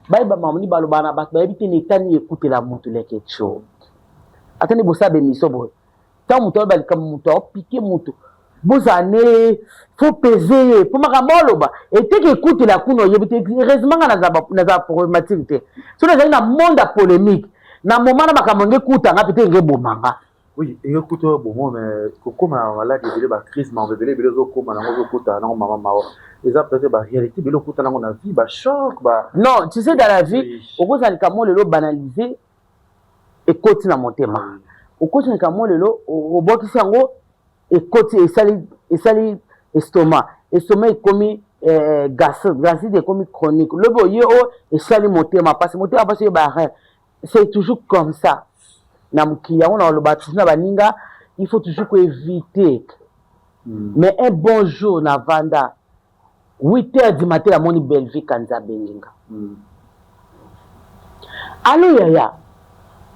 ba mamuni baloba na bato ba ebite ni tani écouter la mutu le ketu atani bosa be miso boy tant mutu balika mutu piquer mutu Beaux années, faut peser. Pour makamoloba. Et t'es qui écoute la kuno, heureusement qu'on a problématique. Si on a un monde polémique, na moment na makamenge kuta nga peut-être ngebo manga.
Oui, et écoute bon mais comme malade de la crise mais on veut les autres comme na ngo kuta na maman mao. Les après c'est la réalité de l'autre kuta na on vie ba choc ba.
Non, tu sais dans la vie, au cause ça kamo lelo banaliser et côté na motema. Au cause ça kamo lelo au boki sango et côté et sali estomac est commis gacide est commis chronique. Le boye o et sali motema parce que motema parce que ba c'est toujours comme ça. Il faut toujours éviter. Mais un bon jour, na vanda, 8h du matin, la moni belle vie quand ça benginga. Allo yaya.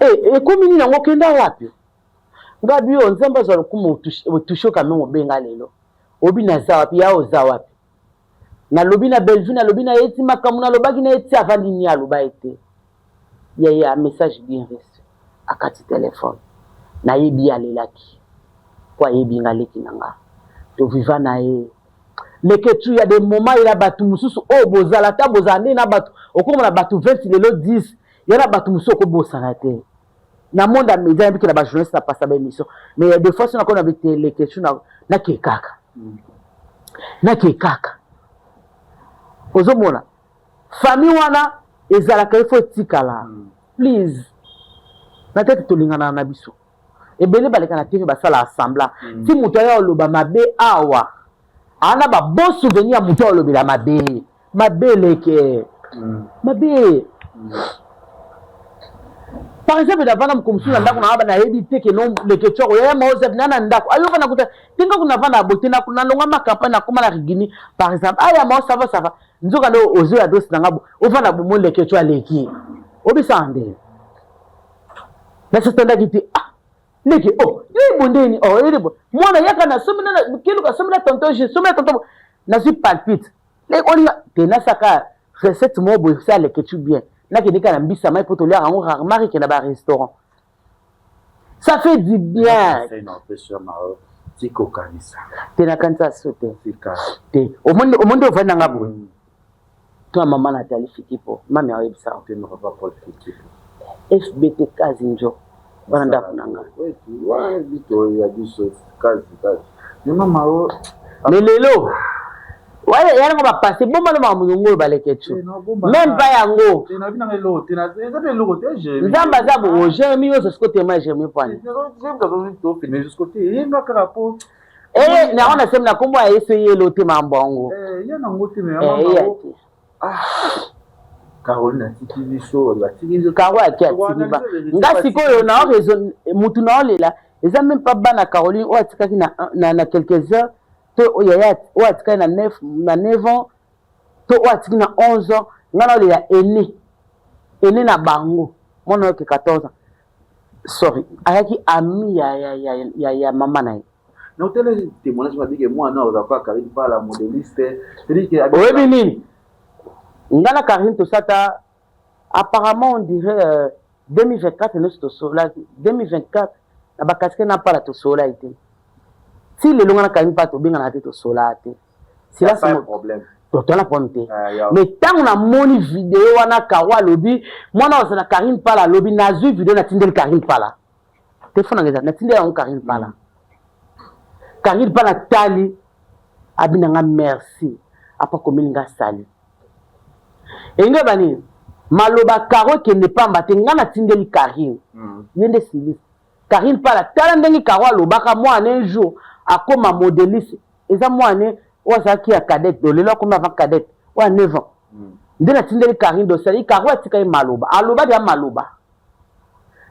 Et comme il n'a aucun rappel. Gabi on sait pas sur comment toucher quand même au benga lelo. Obi na zawapi ya ozawapi. Na lobi na belle vie na lobi na eti makamuna lobaki na eti avandi ni aloba ete. Il y a un message bien reçu à kati téléphone na yebi alelaki kwa yebi ngaleki nanga to viva na ye leke tu ya des moments il a batu mususu o bozala ta bozane na batu okoma na batu 20 lelo 10 ya na batu mususu ko bosana te na monde a média bi que la journaliste na passa ba émission mais il y a des fois on a qu'on avait les questions na kekaka na kekaka ozomona famille wana ezalaka il faut tikala please na tete tolingana na biso ebele baleka na TV basala assembla ti muto ya oloba mabe awa ana ba bon souvenir muto olobela mabe leke mabe par exemple davana mkomsula ndako na aba na yebi teke non leke choko ya maoza nana ndako ayoka na kuta tinga kuna vana bote na kuna longa makapa na kuma na rigini par exemple aya maoza ça va nzoka ndo ozo ya dosi ngabo ovana bomo leke chwa leki obisande na sitanda kiti leki ni bondeni ni bon mwana yaka na somina na kilo ka somina tonton je somina tonton na suis palpite les on tena saka recette mo bo ça le ketu bien na kedika na mbisa mai poto lia ngo rarement que na ba restaurant ça fait du bien
c'est une impression maro tiko kanisa
tena kanisa sote te au monde ovanda ngabo toi maman Nathalie Fikipo mami a yebisa
te no papa Paul Fikipo
FBT Kazinjo banda kunanga
ouais bito ya biso kazi mais maman
mais lelo ouais yana ko ba passer bomba no mamungu baleketu même pas yango
tena bina lelo tena ezate lelo te je
nzamba zabo o jeremi yo ce côté moi j'aime pas
j'aime quand on to filmer jusqu'au côté il na karapo
na on a sem na kombo ya essayer lo te mambongo
yana ngote mais maman Caroline atiki show la tiki
Caro atiki nga sikoyo na raison mutu na olela eza même pas bana Caroline o atikaki na quelques heures to yaya o atikaki na 9 ans to o atiki na 11 ans nga na olela ene na bango mona ke 14 ans sorry ayaki ami ya mama na ye
na hôtel témoignage m'a dit que moi non on va pas Karine pas la modéliste c'est-à-dire que
oui bini ngana Karine to sata apparemment on dirait 2024 nous to sola 2024 na bakaske na pala to sola été si le ngana Karine pas to binga na to sola té c'est là c'est
problème
to la ponte mais tant on a moni vidéo wana kawa lobi mona osana Karine pala lobi na zu vidéo na tindel Karine pala te fona ngeza na tindel on Karine pala Karine pala tali abinanga merci apa komilinga sali Enga bani maloba Caro qui n'est pas mbaté ngana tindeli Karine yende silis Karine pala tala ndengi Caro alobaka moi un jour akoma modéliste eza moi ne ozaki ya cadette dolelo comme avant cadette wa 9 ans ndena tindeli Karine do sali Caro atika maloba aloba dia maloba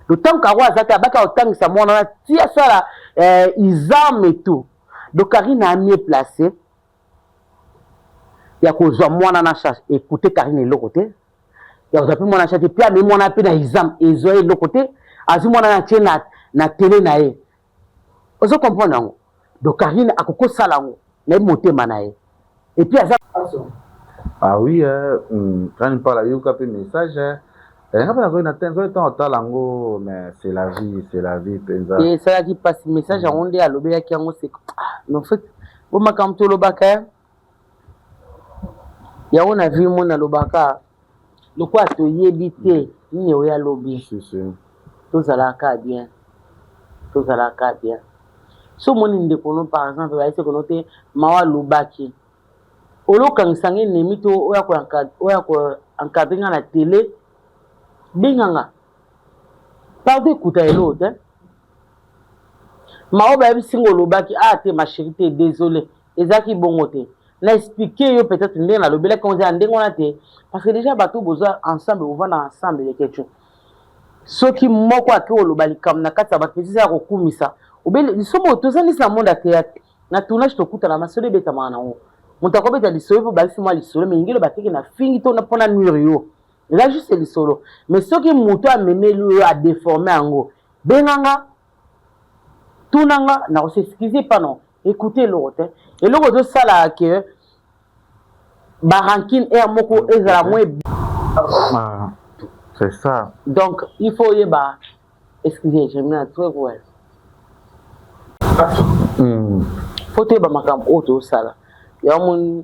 le temps Caro azaka baka otangisa mwana tia sala izam et tout donc Karine a mieux placé ya kozwa mwana na charge écouter Karine le côté ya kozwa mwana na charge puis ami mwana pe na exam ezoe le côté azu mwana na tie na télé na ye ozo comprendre ngo donc Karine akoko sala ngo na motema na ye et puis aza
ah oui quand il parle yo ka pe message mais c'est la vie,
et ça qui passe message on dit à l'obéa qui en c'est mais en fait au makam to lobaka ya on a vu mon na lobaka le quoi to yebité ni oya lobi tout ça là bien so mon inde kono par exemple va essayer kono te mawa lobaki olo kan sangi nemito oya ko encadrer na télé binganga pas d'écouter l'autre hein ma oba bisingo lobaki te ma chérie t'es désolé ezaki bongote na expliquer yo peut-être ndé na lobela quand on ndé ngona te parce que déjà bato boza ensemble on va ensemble les quelque chose soki moko ake olobali kam na kati ya bato petit ça ko kumisa obele lisomo tozali sa monde à théâtre na tournage to kuta na masole beta mana o moto ko beta lisolo po balisi moi lisolo mais ngilo batiki na fingi to na pona mur yo là juste le solo mais ce qui moto a mené lui a déformé ango benanga tunanga na s'excuser pas non écoutez l'autre et l'autre de ça là que barankine et moko ezala moins
c'est ça
donc il faut y ba excusez j'aime bien très ouais faut te ba makam auto ça là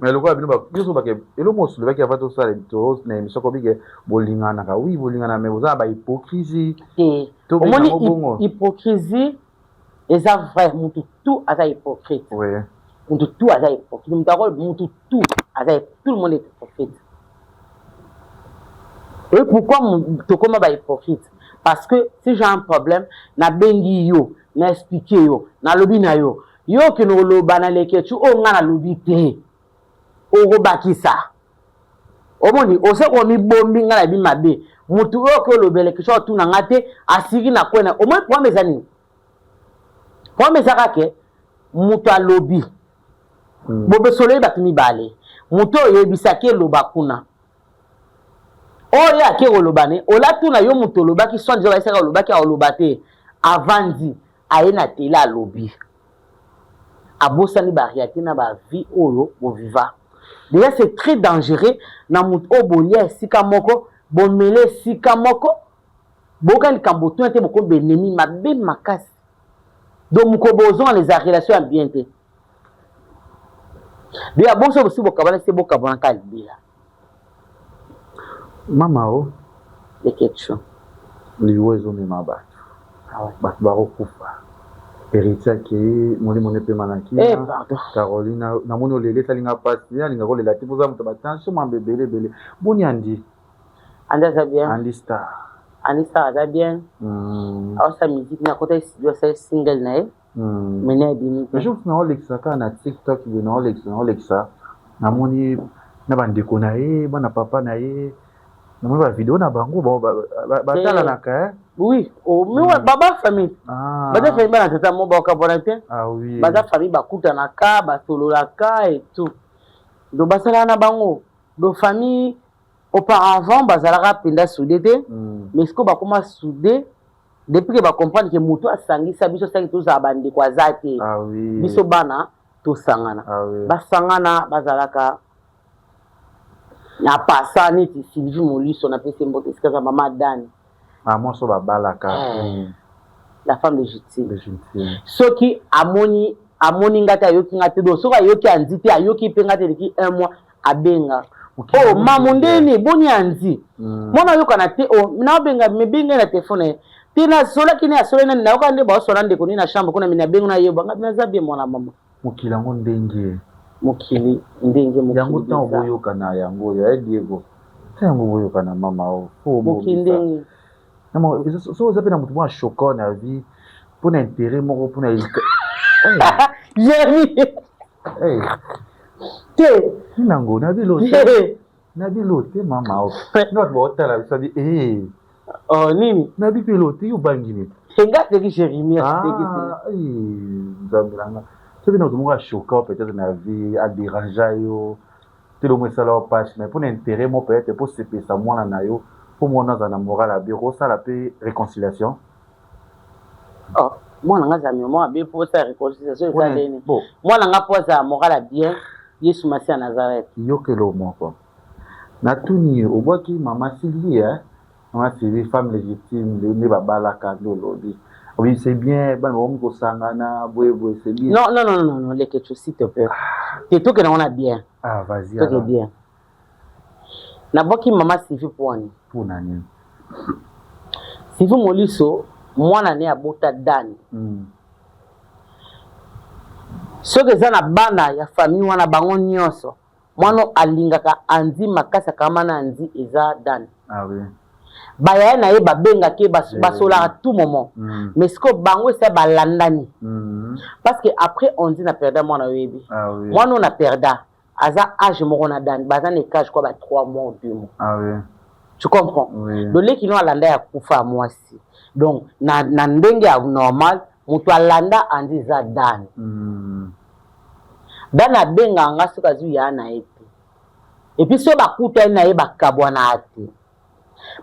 mais le quoi biso ba ke elo mosu le ba ke va to ça to na émission ko bige bolingana ka oui bolingana mais vous ba hypocrisie
to moni hypocrisie eza vrai mutu tout asa hypocrite
oui
mutu tout asa hypocrite mutu tout asa tout le monde est hypocrite et pourquoi to koma ba hypocrite parce que si j'ai un problème na bengi yo na expliquer yo na lobi na yo yo ke no loba na leketu o nga na lobi te o go bakisa o moni o se ko mi bombi nga na bi mabe mutu o ke lobele ke so tu na ngate asigi na kwena o mo kwa mezani kwa mezaka ke mutu a lobi bobe solo ba tumi bale mutu o yebisa ke loba kuna o ya ke o lobane o la tu na yo mutu loba ki so nje ba isaka loba ki a lobate avandi aina tela lobi abosani ba réalité na ba vie oyo bo viva déjà c'est très dangereux na mutu obolia sika moko bo mele sika moko boka likambo to te boko benemi mabe makasi donc muko bozon les relations ambiante bien boso bosi bokabana se bokabana ka libila
mama o
de quelque chose
liwezo me maba ba baro kufa Erita qui moni pe manaki Carolina na moni olele salinga pasi alinga ko lela tipoza muto batanso mambe bele boni andi
ça bien
andi star
ça bien sa musique na côté studio c'est single na mena bini
je trouve na Alexa ka na TikTok de na Alexa na moni na bandeko na bana papa na na moni ba vidéo na bango ba tala na ka
oui oh mais baba famille baba famille bana tata mo ba ka bonate
oui
baba famille ba kuta na ka ba solo la ka et tout do basala na bango do famille auparavant bazalaka penda soudé mais ce que ba koma soudé depuis que ba comprendre que muto asangisa biso sangi to za bande kwa zate
oui
biso bana to sangana ba sangana bazalaka na pasa niti Sylvie Moliso na pese mbote sikaza mama Dan
moi so ba balaka
la femme légitime soki amoni ngata yoki ngate do soka yoki anzite ayoki pe ngate ki un mois abenga oh mamundeni boni anzi mona yoka na te na benga mebenga na telefone tina sola kini asola na yoka nde ba sola ndeko ni na chambre kuna mina benga na yeba ngati zabie mona mama
mokila ngo ndenge
yango
tan boyoka na yango ya Diego tango boyoka na mama o
mokindenge
so za pe na mutu mwa choquant na vie pour na intérêt moko pour na
Jérémy
te nango na bilote mama o not bo tala sabi
oh nini
na bi pilote yo bangini
nga te ki Jérémy
zambranga c'est bien autrement choquant peut-être na vie à déranger yo te le moins ça leur passe mais pour l'intérêt moi peut-être pour se payer ça moi na yo pour moi dans un moral à bureau ça la paix réconciliation
oh moi nga za moi bien pour ça réconciliation ça deni moi nga pour ça moral à bien Yesu Masia Nazareth
yo que le mot quoi na tuni au bois qui maman Sylvie Moi, c'est les femmes légitimes, les babala kandolobi. Oui, c'est bien, ben, on peut s'angana, c'est bien.
Non, les quelque chose, s'il te plaît. C'est tout que on a bien.
Ah, vas-y.
Tout est bien. N'abord qui maman Sylvie pour Annie.
Pour Nani.
Sylvie Moliso, moi, l'année à Bota Dan. Ce que ça n'a bana, ya famille, on a bangon nyonso. Moi, non, alingaka andi makasa kamana andi eza Dan.
Ah oui.
Baya na ye babenga ke basola à tout moment. Mais ce que bango c'est balandani. Parce que après on dit na perda moi na webi.
Ah oui.
Moi non na perda. Aza âge mo na Dan, bazan ne cage quoi ba 3 mois ou 2 mois.
Ah oui.
Tu comprends?
Oui.
Donc les qui n'ont alanda ya kufa moi si. Donc na ndenge ya normal, mutu alanda andi za Dan. Dan na benga nga suka zu ya na ete. Et puis so ba kuta na ye ba kabwana ate.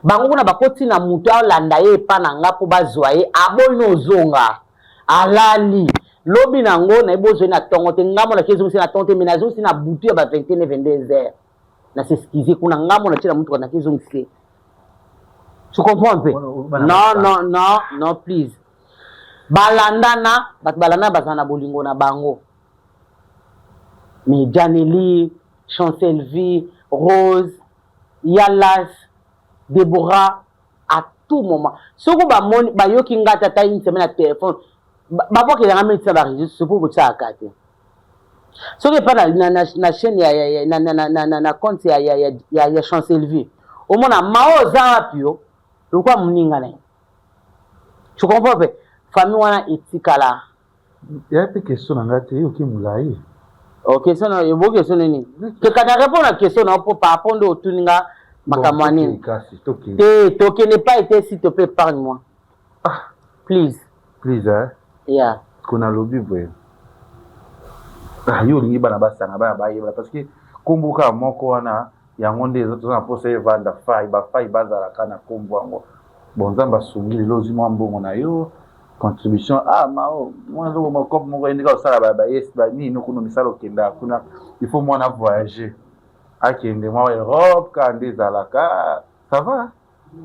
Bango kuna bakoti na mutu alanda ye pa na nga po bazwa ye aboyi no zonga alali lobi nango na ebozo na tongo te ngamo na kezo na tonte menazo si na butu ya ba 21 22 heures na s'excuser kuna ngamo na tira mutu na kezo ngise. Tu comprends un peu? Non, please. Balandana balanda bazana bolingo na bango. Mais Janely, Chancelvi, Rose, Yalas, Deborah, à tout moment. Ce que ba yo ki ngata ta une semaine à téléphone, ba pas que la mettre ça va registre, c'est pour que ça akate. Ce que pas na chaîne na compte ya Chancelvi. Au moins na mao za pio, pourquoi muninga na. Tu comprends pas? Famille wana etikala.
Il y a des questions ngate yo ki mulai.
Ok, question na yo question nini? Que quand tu réponds à la question na pour pas répondre au tuninga. Makamani. Toke n'est pas été, s'il te plaît, parle-moi. Please.
Please, hein?
Yeah.
Qu'on a lobby, oui. Yo, lingi bana basanga bana baye parce que kumbuka moko wana ya ngonde zoto na posa evanda fai bazala kana kumbwango. Bonzamba sungi lozi mwambongo na yo contribution mao mwanzo mo comme mo ndika osala ba yes ba ni no kuno misalo kenda kuna il faut moi na voyager. Akende moi Europe quand des alaka ça va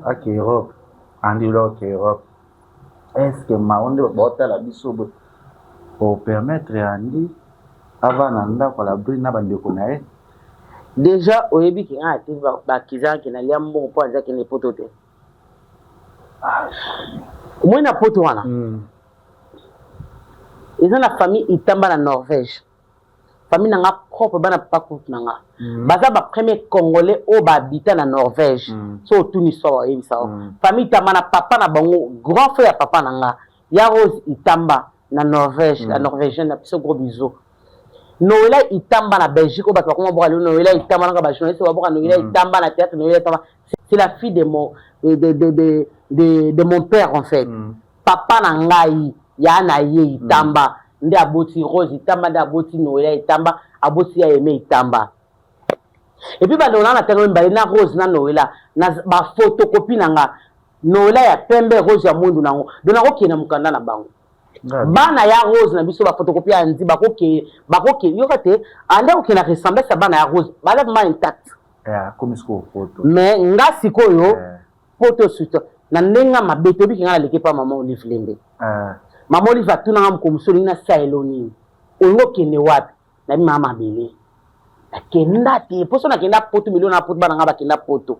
ak Europe andi lo Europe est-ce que ma onde bota la biso pour permettre andi avant nanda kwa la brina bande konae
déjà oyebi ki ati ba kizan ki na liambo po anza ki ne potote Moi poto wana ils ont la famille itamba na Norvège. Famille nanga propre bana pakout nanga baza ba premier congolais au ba habitant na Norvège so tuni so e bisa famille itamba na papa na bango grand frère papa nanga ya Rose itamba na Norvège la norvégienne na biso gros bisous Noëlla itamba na Belgique au ba comment boire Noëlla itamba na ba journaliste ba boire Noëlla itamba na théâtre Noëlla itamba c'est la fille de mon de mon père en fait papa nangai ya na ye itamba nde aboti Rose itamba nde aboti Noëlla itamba aboti ya Aimé itamba et puis bando na tango mbali na Rose na Noëlla na ba photocopie nanga Noëlla ya pembe Rose ya mundu nango dona ko kina mukanda na bango bana ya Rose na biso ba photocopie andi bakoke yokate ande ko kina ressemble sa bana ya Rose bala ma intact
comme ce photo
mais nga sikoyo photo suite na ndenga mabeto bi kinga leke pa mama Olive Lembe mama Olive atuna ngam ko musoli na saeloni ongo kene wapi na bi mama bele na kenda ti poso na kenda poto miliona poto bana ngaba kenda poto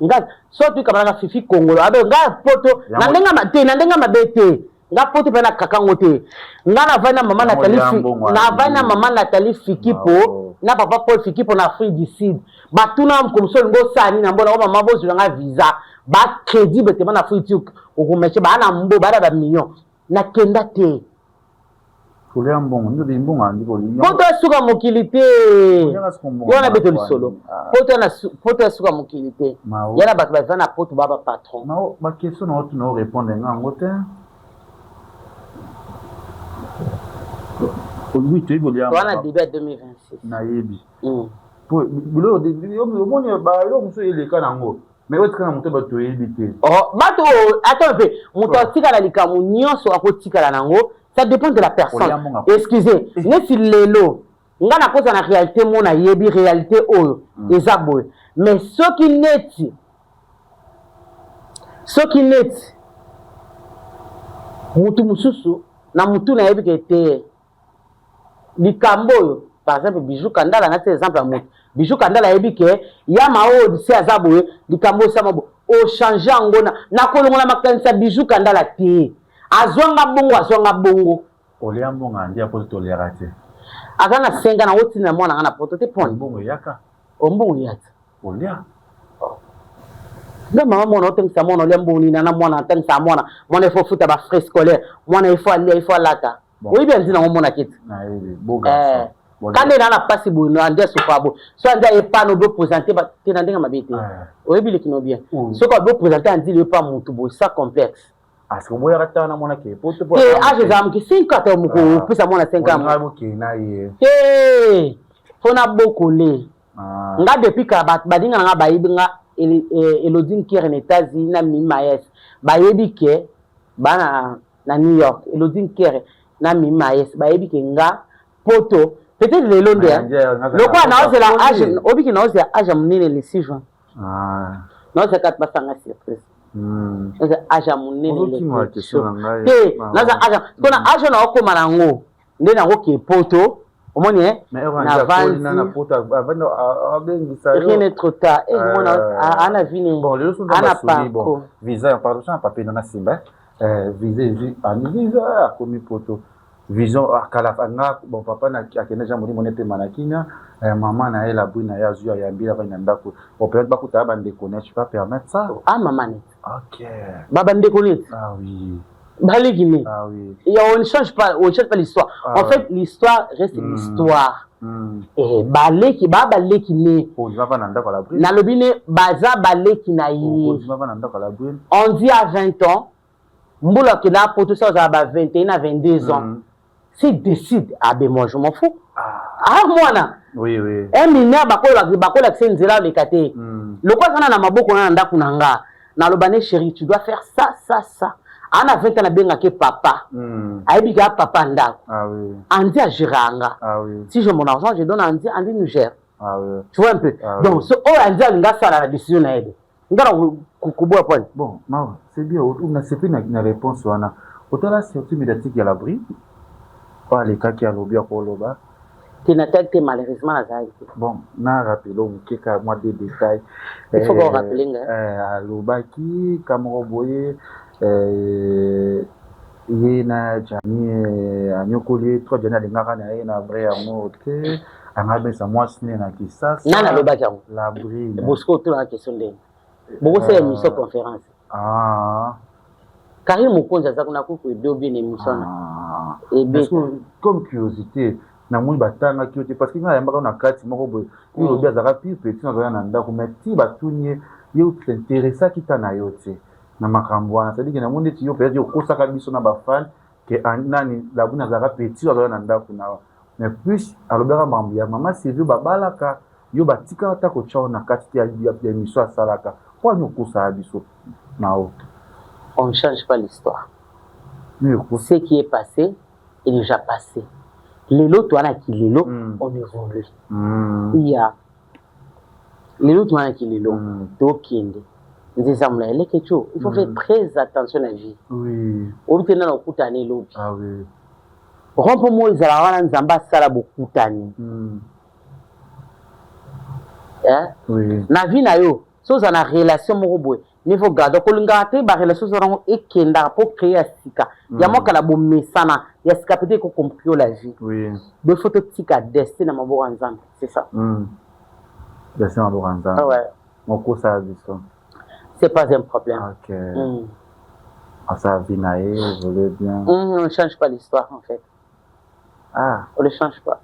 nga so tu kabana fifi Kongolo abe nga poto na ndenga mate na ndenga mabete nga poto pena kakango te nga na vana mama Nathalie Fikipo na papa Paul Fikipo na Afrique du Sud batuna ngam ko musoli ngo sani na mbona mama bozu nga visa ba crédit bete na Afrique okumeche ba na mbo ba da million na kenda te
kulia mbongo ndo mbongo andi ko linya
poto suka mokilité yona beto lisolo poto suka mokilité yana bato ba na poto baba patron
no ba question no tu no répondre ngango te oui tu voulais
wana début 2026
na yebi pour bilo yo moni ba yo muso ile kana ngo mais autre quand muto bato yebi te
bato attends un peu muto tikala likamu nyonso akotikala nango. Ça dépend de la personne. Excusez, mais si l'élo, on a cause en réalité, mon aïebi réalité, oh, les abois. Mais ce qui n'est soki neti mutu mususu na mutu na yebi kete likambo par exemple Bijou Kandala na exemple à mutu Bijou Kandala yebi ke ya mao se azaboye likambo sama bo o changer ngona na kolongola makanisa Bijou Kandala te azwanga bongo
olia mbonga ndia po tolera te
akana senga na woti na mwana ngana poto te pon
mbongo yaka
ombongo yata
olia
na mama mwana otengisa mwana olia mboni na mwana atengisa mwana ifo futa ba frais scolaire mwana ifo alia ifo alata oui bien ndina mwana kiti
na ile boga
kande na pasi bono andia sofabo so andia epano do présenter ba te na ndenga mabete oui bien kino bien so ko do présenter andi le pas mutu bo ça complexe
parce que boya rata na mwana ke poto po
age zam ki 5 ata muko pesa mwana 5 ans
ngabo ke na ye
fona bokole nga depuis ka badinga nga bayibi nga Elodine Kere na États-Unis na Mimaes bayebi ke bana na New York Elodine Kere na Mimaes bayebi ke nga poto peut-être le londe le quoi na c'est la âge obiki na c'est âge munene le 6 juin non c'est 4 pasanga surprise c'est âge munene le te na za âge kona âge na okoma nango nde na ko ke poto omoni na vanzi
na poto avanda abengisa
rien n'est trop tard et mon ana vini
bon le sont pas bon visa pardon ça papier na simba visa ani visa komi poto vision akala anga bon papa na akena jamuri monete manakina maman na elle abui na yazu ya mbila bana ndako au peut-être ba kuta ba ndeko ne tu pas permettre ça
maman
OK
baba ndeko ne
oui
Baligine.
Ah oui.
Et on ne change pas l'histoire. En fait, l'histoire reste l'histoire. Et baleki baleki ne. Na lobine baza baleki na yi. On dit à 20 ans, mboula que là pour tout ça à 21 à 22 ans. S'il décide, moi je m'en fous. Moi na.
Oui oui.
Un mineur bakola ksenzela le kate. Le quoi sana na maboko na ndaku nanga. Na lobane chérie, tu dois faire ça. Ana 20 ans na benga ke papa. Aibi ga papa ndako.
Ah oui.
Andi a géranga.
Ah oui.
Si j'ai mon argent, je donne Andi nous gère.
Ah oui.
Tu vois un peu. Donc ce Andi nga sala la décision na aide. Ngara kuboa point.
Bon, mawa, c'est bien on a c'est plus na réponse wana. Otala sortie médiatique ya l'abri. Pas les cas qui a lobby ko loba.
Tinatete malheureusement na zaï.
Bon, na rappelons quelques mois de détails.
Il faut qu'on rappeler nga.
Lobaki Kamoro Boye yena jani anyokoli trois jana lingaka na ye na vrai amour te anga sa moi sine na kisasa
nana loba jango
la brille
bosco to la question de beaucoup c'est émission conférence Karim Mokonza za kuna kuku do bien émission et bien
comme curiosité na moni batanga kiote parce que na yamba na kati moko boy ni lobi azaka pi petit na na ndako meti batunye yo t'intéressa kitana yote na makambo wana c'est-à-dire que na monde ti yo peut-être yo kosaka biso na ba fan que nani la buna zaka petit wa na ndako na mais plus alobera mambo ya mama Sylvie babalaka yo batika ta ko chao na kati ya émission asalaka kwa nyo kosa biso nao
on ne change pas l'histoire ce qui est passé est déjà passé lelo to ana ki lelo on évolue il y a lelo to ana ki lelo to kinde. Il faut faire très attention à la vie.
Oui.
Obtenir au koutani lobby.
Ah oui.
Rompo mo izala nzamba sala bokutani.
Oui.
Na vie na yo, so za na relation mo boy. Il faut garder ko lingate ba relation so rango ekenda pour créer sika. Ya mo kala bo mesana, ya sika peut-être ko comprendre la vie.
Oui.
De photo tika destin na mabo nzamba, c'est ça.
Destin mabo nzamba.
Ah ouais.
Mon ko ça vision.
C'est pas un problème.
OK. Ça vient évoluer bien.
On ne change pas l'histoire en fait. On ne change pas.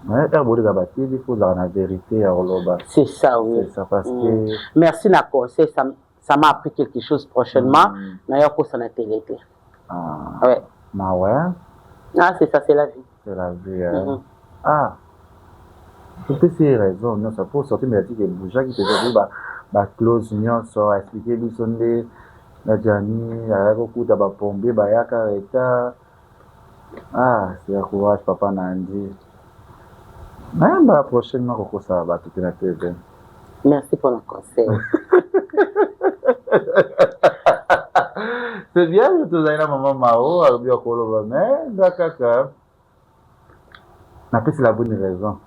Mais il faut la vérité à Oloba.
C'est ça, oui.
C'est ça parce que...
Merci na conseil, ça m'a appris quelque chose prochainement. D'ailleurs, pour ça na télé. Ouais.
Ma ouais.
C'est ça, c'est la vie.
C'est la vie. Toutes ces raisons, non, ça peut sortir mais il bouger qui te dit ba close union so expliquer bisonde na jani ya ko ta ba pombe ba yaka eta c'est à courage papa nandi même la prochaine fois ko ça va tout na télé.
Merci pour le conseil.
C'est bien, tu as une maman Mao, à bien Koloba, mais d'accord. C'est la bonne raison.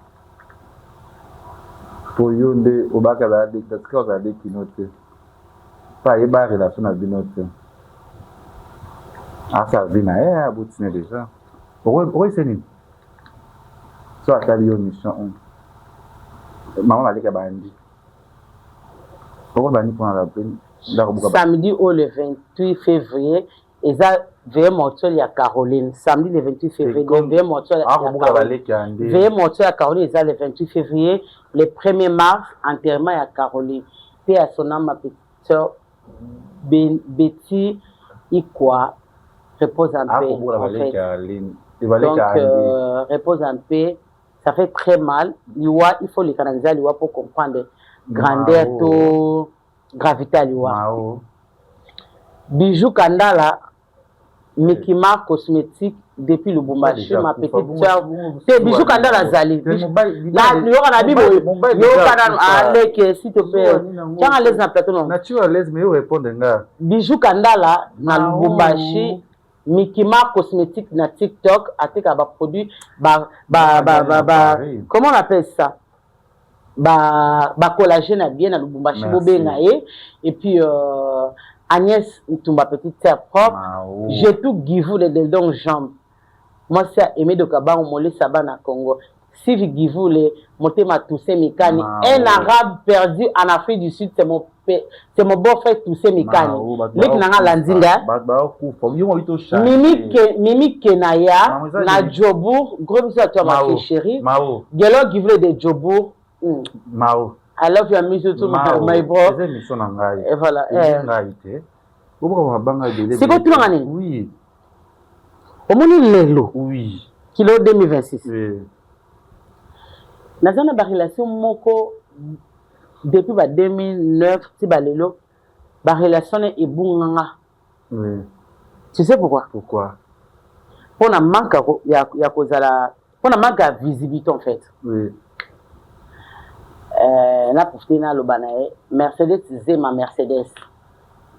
Pour Yonde, au bac à la dictature, à la dictinote. Pas y avoir relation à binote. Ah, ça vient à bout de déjà. Pourquoi c'est une? Soit à l'Union mission. Maman m'a dit qu'elle a dit. Pourquoi elle a dit pour la peine?
Samedi le 28 février, ils ont veillé mortuaire à Caroline. Samedi le 28 février, veillé mortuaire à Caroline. Veillé mortuaire à Caroline, ils ont le 28 février. Le 1er mars, enterrement à Caroline. Puis à son âme, ma petite soeur Betty Ikwa repose en paix. Donc, repose en paix. Ça fait très mal. Il faut les canaliser pour comprendre grandeur to gravité à l'Iwa. Bijou Kandala, Mekima cosmétique depuis le Lubumbashi, ma petite soeur. Bijou Kandala Zali. Là, il y aura la Bible. Il y aura la s'il te plaît. Tiens, à l'aise dans le plateau.
Nature à l'aise, mais il répond.
Bijou Kandala, na Lubumbashi. Mikima cosmétique na TikTok avec un produit comment on appelle ça collagène à bien à Lubumbashi et puis Agnès Ntumba petite sœur propre j'ai tout give les dents jambes moi c'est aimé de Kaba on molé sabana Congo si je give les monter ma Toussé Mikani un arabe perdu en Afrique du Sud c'est mon beau-frère Toussé Mikani les nanga landinga Mimi Kenaya na Jobour gros bisous à toi ma chérie Gelo give les de Jobour
Mao
I love your music too my bro et voilà c'est quoi tu l'as gagné
oui
au moins lelo
oui
kilo 2026
oui
na zone ba relation moko depuis 2009 ti ba lelo ba relation e bunganga
oui
tu sais pourquoi pour na manque ya kozala pour na manque de visibilité en fait
oui
na profité na lobanae Mercedes Zema Mercedes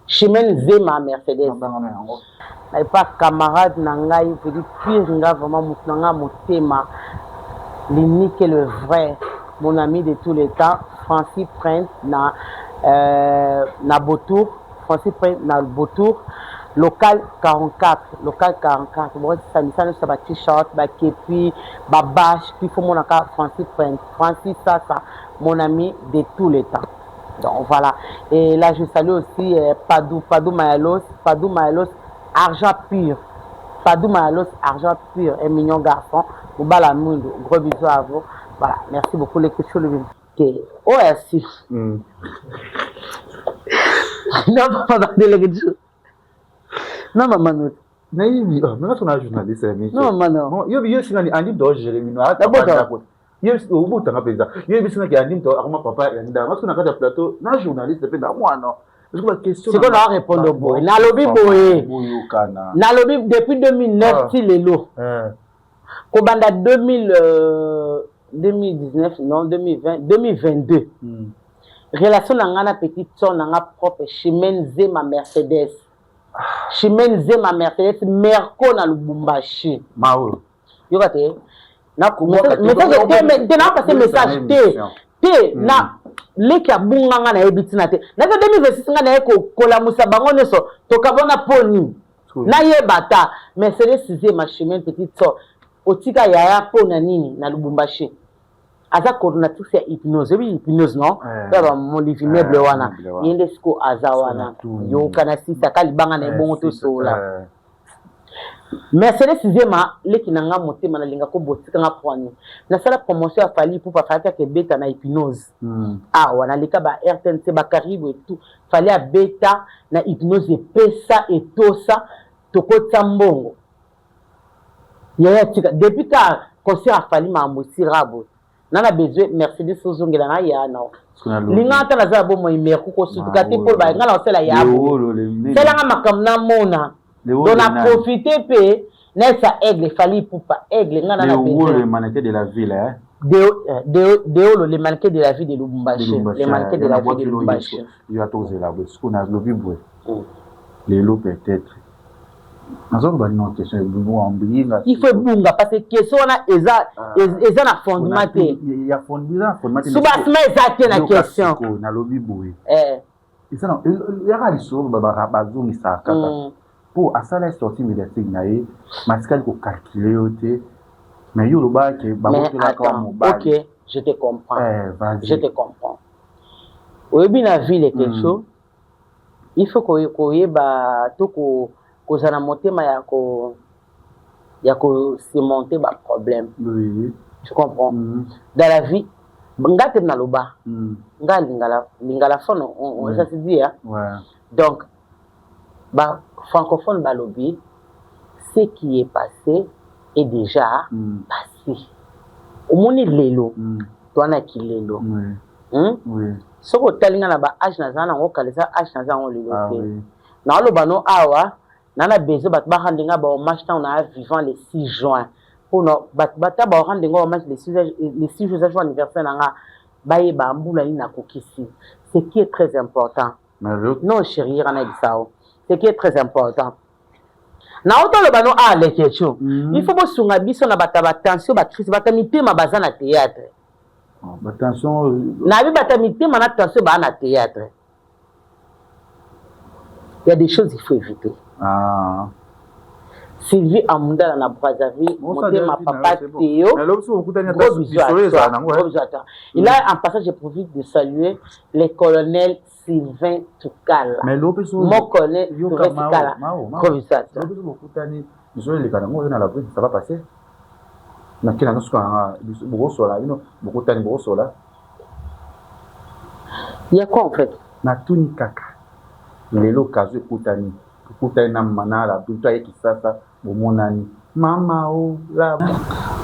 Chimène Zema Mercedes na pas camarade na ngai veut dire pire nga vraiment mutanga motema l'unique et le vrai mon ami de tous les temps Francis Prince na Botour Francis Prince na Botour local 44 bon ça me ça ba t-shirt ba kepi ba bâche puis faut mon aka Francis Prince Francis ça mon ami de tous les temps donc voilà et là je salue aussi Padou Mayalos argent pur Padou Mayalos argent pur un mignon garçon Moubala Mundo gros bisous à vous voilà merci beaucoup les questions le OSC non pas de l'église non maman non
naïvi maintenant on a journaliste
non maman
bon yo sinani andi do Jérémy no d'abord yo au tanga pesa yo sinani andi to akoma papa yanda parce qu'on a fait plateau na journaliste pe na moi non parce que la question
c'est qu'on a répondre boy na lobi boy na lobi depuis 2009 ti lelo ko banda 2019 non 2020 2022 relation na ngana petite soeur na nga propre Chimène Zema Mercedes Chimène Zema Mercedes Merco na Lubumbashi
Mao
yokate na message te na passer message te na leki abunga nga na ebitina te na 2026 nga na ko kola musabango neso to kabona poni na yebata Mercedes Zema Chimène petite soeur otika yaya pona nini na Lubumbashi aza coordinatrice ya hypnose oui hypnose non baba mon livre meuble wana yende siko azawana yo kana sisa kalibanga na ebongo to sola Mercedes Zema leki nanga motema na linga ko botika nga poani na sala promotion ya fali pour pas faire que beta na hypnose wana leka ba RTNC ba karibu et tout fallait a beta na hypnose et pesa et tosa tokota mbongo yaya tika depuis ka concert a fali ma mbosirabo nana besoin Mercedes ozongela na ya na linga ta na za bo mo imerku ko sutuka te pour ba ngala osela ya bo sela nga makamna mona donc a profiter pe na sa aigle fali pour pas aigle ngana na besoin
le mannequin de la ville
les mannequins de la vie de Lubumbashi. Les mannequins de la vie de Lubumbashi.
Il y a tous les labos. Ce qu'on a vu, les lots peut-être. Il faut
bunga parce que question na eza na fondement te.
Il y a fondement.
Soubasma eza na question.
Na lobby boy. Isa non, il y a des choses babazo ni ça kaka. Pour asala sorti médiatique naé, mascal ko calculer oté. Mais yo loba ke baboto la comme
OK, je te comprends. Je te comprends. Oyebi na ville quelque chose. Il faut ko yeba to ko kozana motema ya ko surmonter ba problème.
Oui.
Tu comprends? Dans la vie, ngate na loba. Nga lingala fond on ça se dit hein.
Ouais.
Donc ba francophone ba lobby, ce qui est passé est déjà passé. Au moni lelo, toi na ki lelo.
Oui.
Soko talinga na ba age na zana ngo kalisa age na zana ngo lelo te. Na loba no awa nana besoin bat ba handinga ba match ta on a vivant le 6 juin. Pour no bata ba handinga match le 6 juin anniversaire nanga ba ye ba mbula ni na kokisi. Ce qui est très important. Non chérie rana bisao. Ce qui est très important. Na auto le bano a le kecho. Il faut bo sunga biso na bata attention ba crise bata mitema baza na théâtre.
Attention.
Na bi bata mitema na attention ba na théâtre. Il y a des choses qu'il faut éviter. Sylvie Amunda na Brazzaville, ma papa Théo. Il a en passage, j'ai profité de saluer le colonel Sylvain Toukala. Mon colonel Sylvain Toukala.
Ça va passer.
Il y a quoi en fait?
Natuni kaka. Lelo kazu kutani. Kutani na manala. Tuta yeki sasa. Bomonani. Mama oh. Là.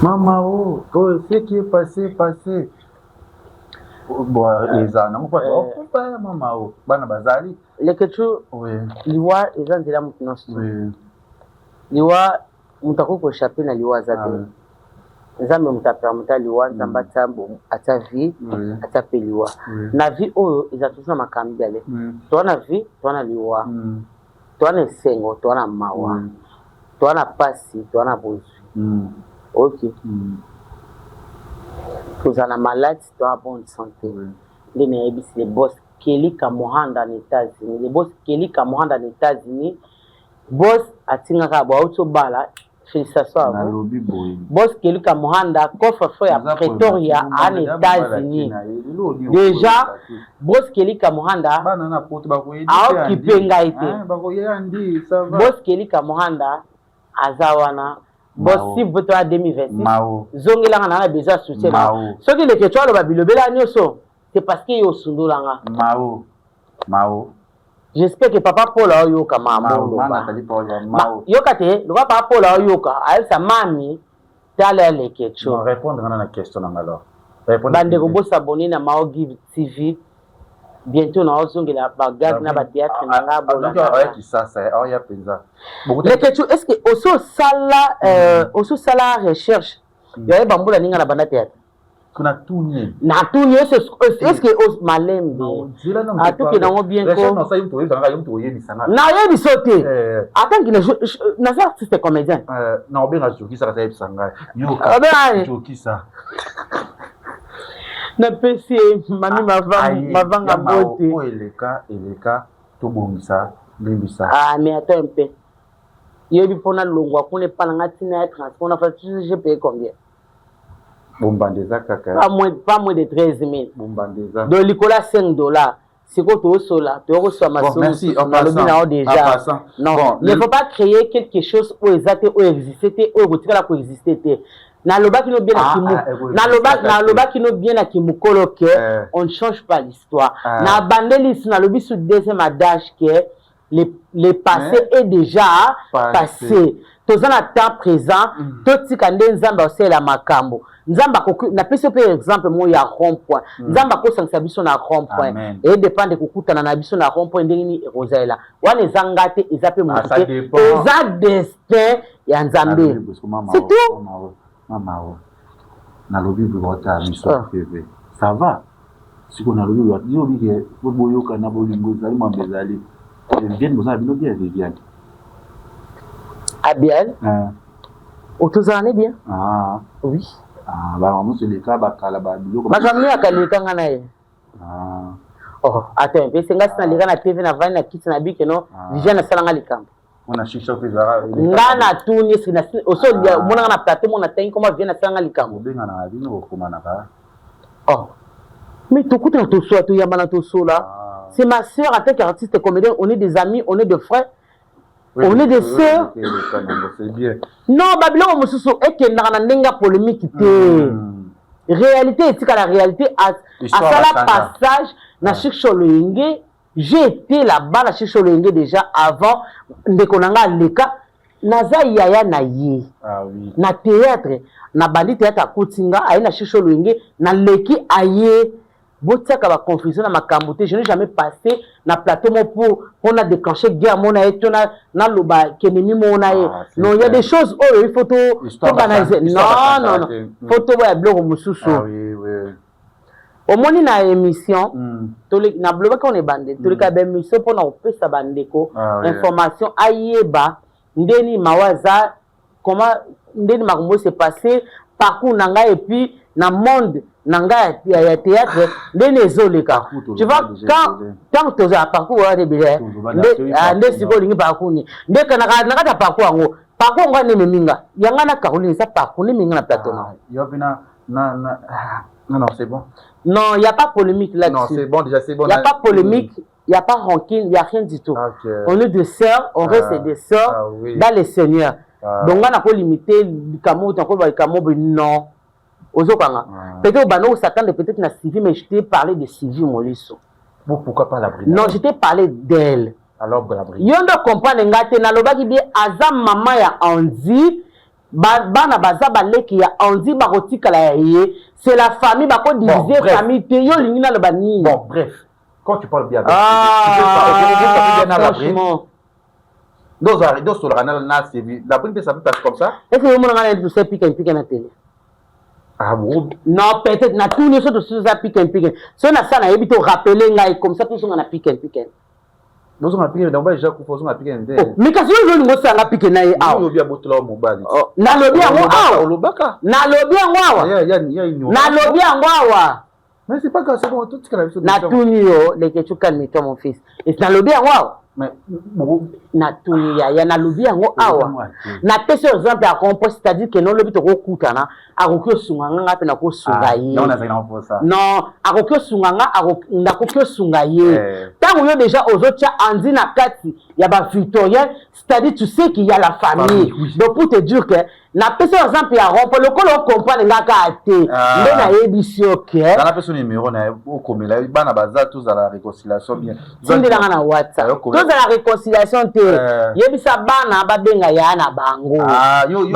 Mama oh. Oh, ce qui est passé. Bon, les ans. On pas mama oh. Bana bazali.
Le kechu.
Oui.
Liwa, les gens de la moutinance.
Oui.
Liwa, moutako ko échapper na liwa zate. Nzambe mutapermuta liwa nzamba tambo ata vie ata pe liwa na vie oyo ezatusa makambi ale to na vie to na liwa to na sengo to na mawa to na pasi to na bozu OK tozana malade to na bonne santé les nebis les boss Kelly Kamohanda en États-Unis les boss Kelly Kamohanda en États-Unis boss atingaka ba auto bala. Félicitations à vous. Boss Kelly Kamohanda, coffre-fort à Pretoria, en États-Unis. Déjà, Boss Kelly Kamohanda a occupé Ngaïté. Boss Kelly Kamohanda, Azawana, Boss si vous êtes en 2026, Zongela a besoin de soutien. Ce qui est que tu as le Babilobela, c'est parce qu'il y a au Sundulanga.
Mao.
J'espère que papa Paul a yoka maman. Yoka te, le papa Paul a yoka, elle sa mamie, t'as les questions.
Répondre à la question alors.
Bande robo s'abonner na Mao Give TV. Bientôt na ozongi la bagage na ba théâtre na ngabo.
Donc avec ça c'est ya penza.
Les questions est-ce que oso sala recherche. Yoye bambula ninga na banda théâtre.
Na tuni
est-ce que os malembe a tout que dans bien ko
na ça yimto yebisanga
na yebisote attends qu'il na ça artiste comédien
na obenga joki ça yebisanga yoka joki ça
na pesi mami mavanga bote
o eleka to bongisa limbisa
mais attends un peu yebi pona longwa ko ne palanga tina transport na fait je paye combien
Bombandeza kaka.
Pas moins de 13 000.
Bombandeza.
Donc, Nicolas $5. C'est quoi tout cela? Tu reçois ma somme.
Merci.
Déjà. Non. Bon, il ne faut pas créer quelque chose où existait, où existait, où existait. Na loba qui nous bien à Kimu. Na loba qui nous bien à Kimu Koloke. On ne change pas l'histoire. Na bandelis na lobi sous deuxième adage que le passé est déjà passé. Tous en temps présent, tout ce qu'on dit nzamba aussi la makambo. Nzamba ko na pese par exemple mo ya rond-point. Nzamba ko sangisa biso na rond-point. Et dépend de kokutana na biso na rond-point ndeni rosaila. Wana zangate ezape mo te. Eza destin ya nzambe. C'est tout.
na lobby bota mission TV ça va si qu'on a lobby yo bi ke boyo kana bolingo zali mambezali vienne vous avez bien Viviane
ah bien otozane bien oui
bah on se les cas ba kala ba biloko
mazamni akalika ngana ye oh attends pese ngasi na lika na TV na vani na kiti na bike no Viviane salanga likambo
on a chicha pezara
ngana tuni sina oso dia mona na plateau mona tangi comment Viviane salanga likambo
benga na bino bokomana ka
oh mais tout kuta to so to yamana to so là c'est ma sœur en tant qu'artiste comédien on est des amis on est des frères oui, on est des sœurs
c'est bien
non babylon mususu ekenda na ndenga polémique te réalité est que la réalité à ça passage na Chicholo Yenge j'ai été là-bas na Chicholo Yenge déjà avant ndekonanga leka naza yaya na ye na théâtre na bandi théâtre akutinga aye na Chicholo Yenge na leki aye botiaka ba confusion na makambo te je n'ai jamais passé na plateau pour on a déclenché guerre mona et na loba kenemi mona ye non il y a des choses oh il faut to banaliser non photo ya blog mususu
oui
au moni na émission tole na blog ka on est bandé tole ka ba émission pour na opesa bandeko information ayeba ndeni mawaza comment ndeni makombo s'est passé parcours nanga et puis na monde nanga ya théâtre ndeni ezoleka tu vois quand tu as parcours de billet nde siko lingi parcours ni nde kana ta parcours ngo parcours ngo ne minga yanga na Caroline ça parcours ni minga na plateau
yo bina non c'est bon
non il y a pas polémique là-dessus
non c'est bon déjà c'est bon
il y a pas polémique il y a pas rancune il y a rien du tout on est des sœurs on reste des sœurs dans les seigneurs donc on a pas limité kamo tant ko ba kamo non peut-être bano s'attendre peut-être na Sylvie mais je t'ai parlé de Sylvie Molisso
pourquoi pas la Brille
non je t'ai parlé d'elle
alors la Brille
yondo comprendre ngate na lobaki bien aza mama ya Andy bana baza baleki ya Andy bakotikala ya ye c'est la famille bako diviser famille te yo lingi na lobani
bon bref quand tu parles bien
franchement
dos sur la Sylvie la Brille ça peut passer comme ça
est-ce que vous m'en tout ça pique na télé non peut-être na tout les autres choses à piquer si on a ça na habité rappeler ngai comme ça tout ça on a piquer
nous on a piqué donc déjà qu'on faisons à piquer
mais kasi yo ngo ça na piquer na ah
yo bia botolo mobile
na lobi ngo ah
olobaka
na lobi ngo awa na lobi ngo awa
mais c'est pas grave c'est bon tout ce que la
na tout yo les que tu calmes toi mon fils et na lobi ngo awa
mais
na tout ya na lobi ngo awa na pese exemple à comprendre c'est-à-dire que non lobi to ko kutana akokyo sunganga pe na ko sunga ye
non na ça
non akokyo sunganga akokyo sunga ye tant yo déjà aux autres Andy na kati ya ba Victorien c'est-à-dire tu sais qu'il y a la famille donc pour te dire que na pese exemple ya rompo le ko comprendre ngaka ate ndena édition que
dans la personne numéro na o komela bana baza tous à la réconciliation bien
tindela na WhatsApp tous à la réconciliation te yebisa bana ba benga ya na bango
yo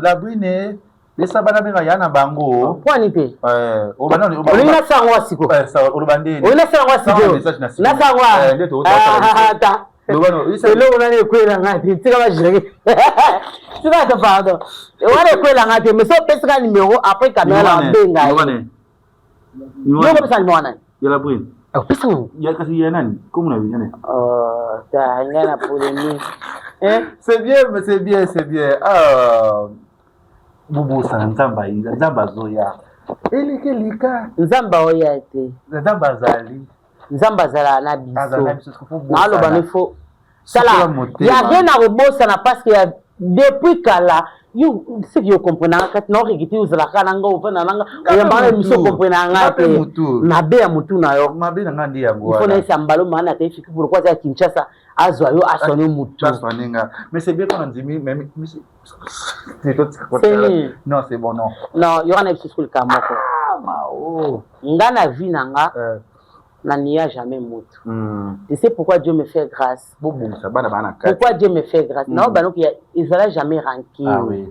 la brine lesa bana benga ya na bango
point te
o bana
o linga sangwa siko
o lobande
o linga sangwa siko na sangwa
ndeto
ta lobano isa lo na ne kwela ngati tika ba jere tika ta pardon wale kwela ngati mais so pesa numéro après caméra benga yo ko pesa numéro nani
ya la brine
pesa
ya kasi ya nani comme na vienne
ta ngana polémique
c'est bien Bobo Sanzamba Nzamba Zoya eleke lika
Nzamba oya te
Nzamba zali
Nzamba zala na biso na loba ne fo sala ya rien à rebosa na parce que depuis kala you ce que you comprenez quand non rigiti uzala kana nga ufana nanga oyamba miso comprenez nga te na be ya mutu na yo
mabe na ngandi yango
il faut na sambalo mana te fiki pourquoi ça Kinshasa azwa yo asone mutu
mais c'est bien qu'on dit même non c'est bon non
il y aura une petite kamoko ngana vie nanga na nia jamais mutu tu sais pourquoi Dieu me fait grâce pourquoi Dieu me fait grâce non bano ki ezala jamais rancune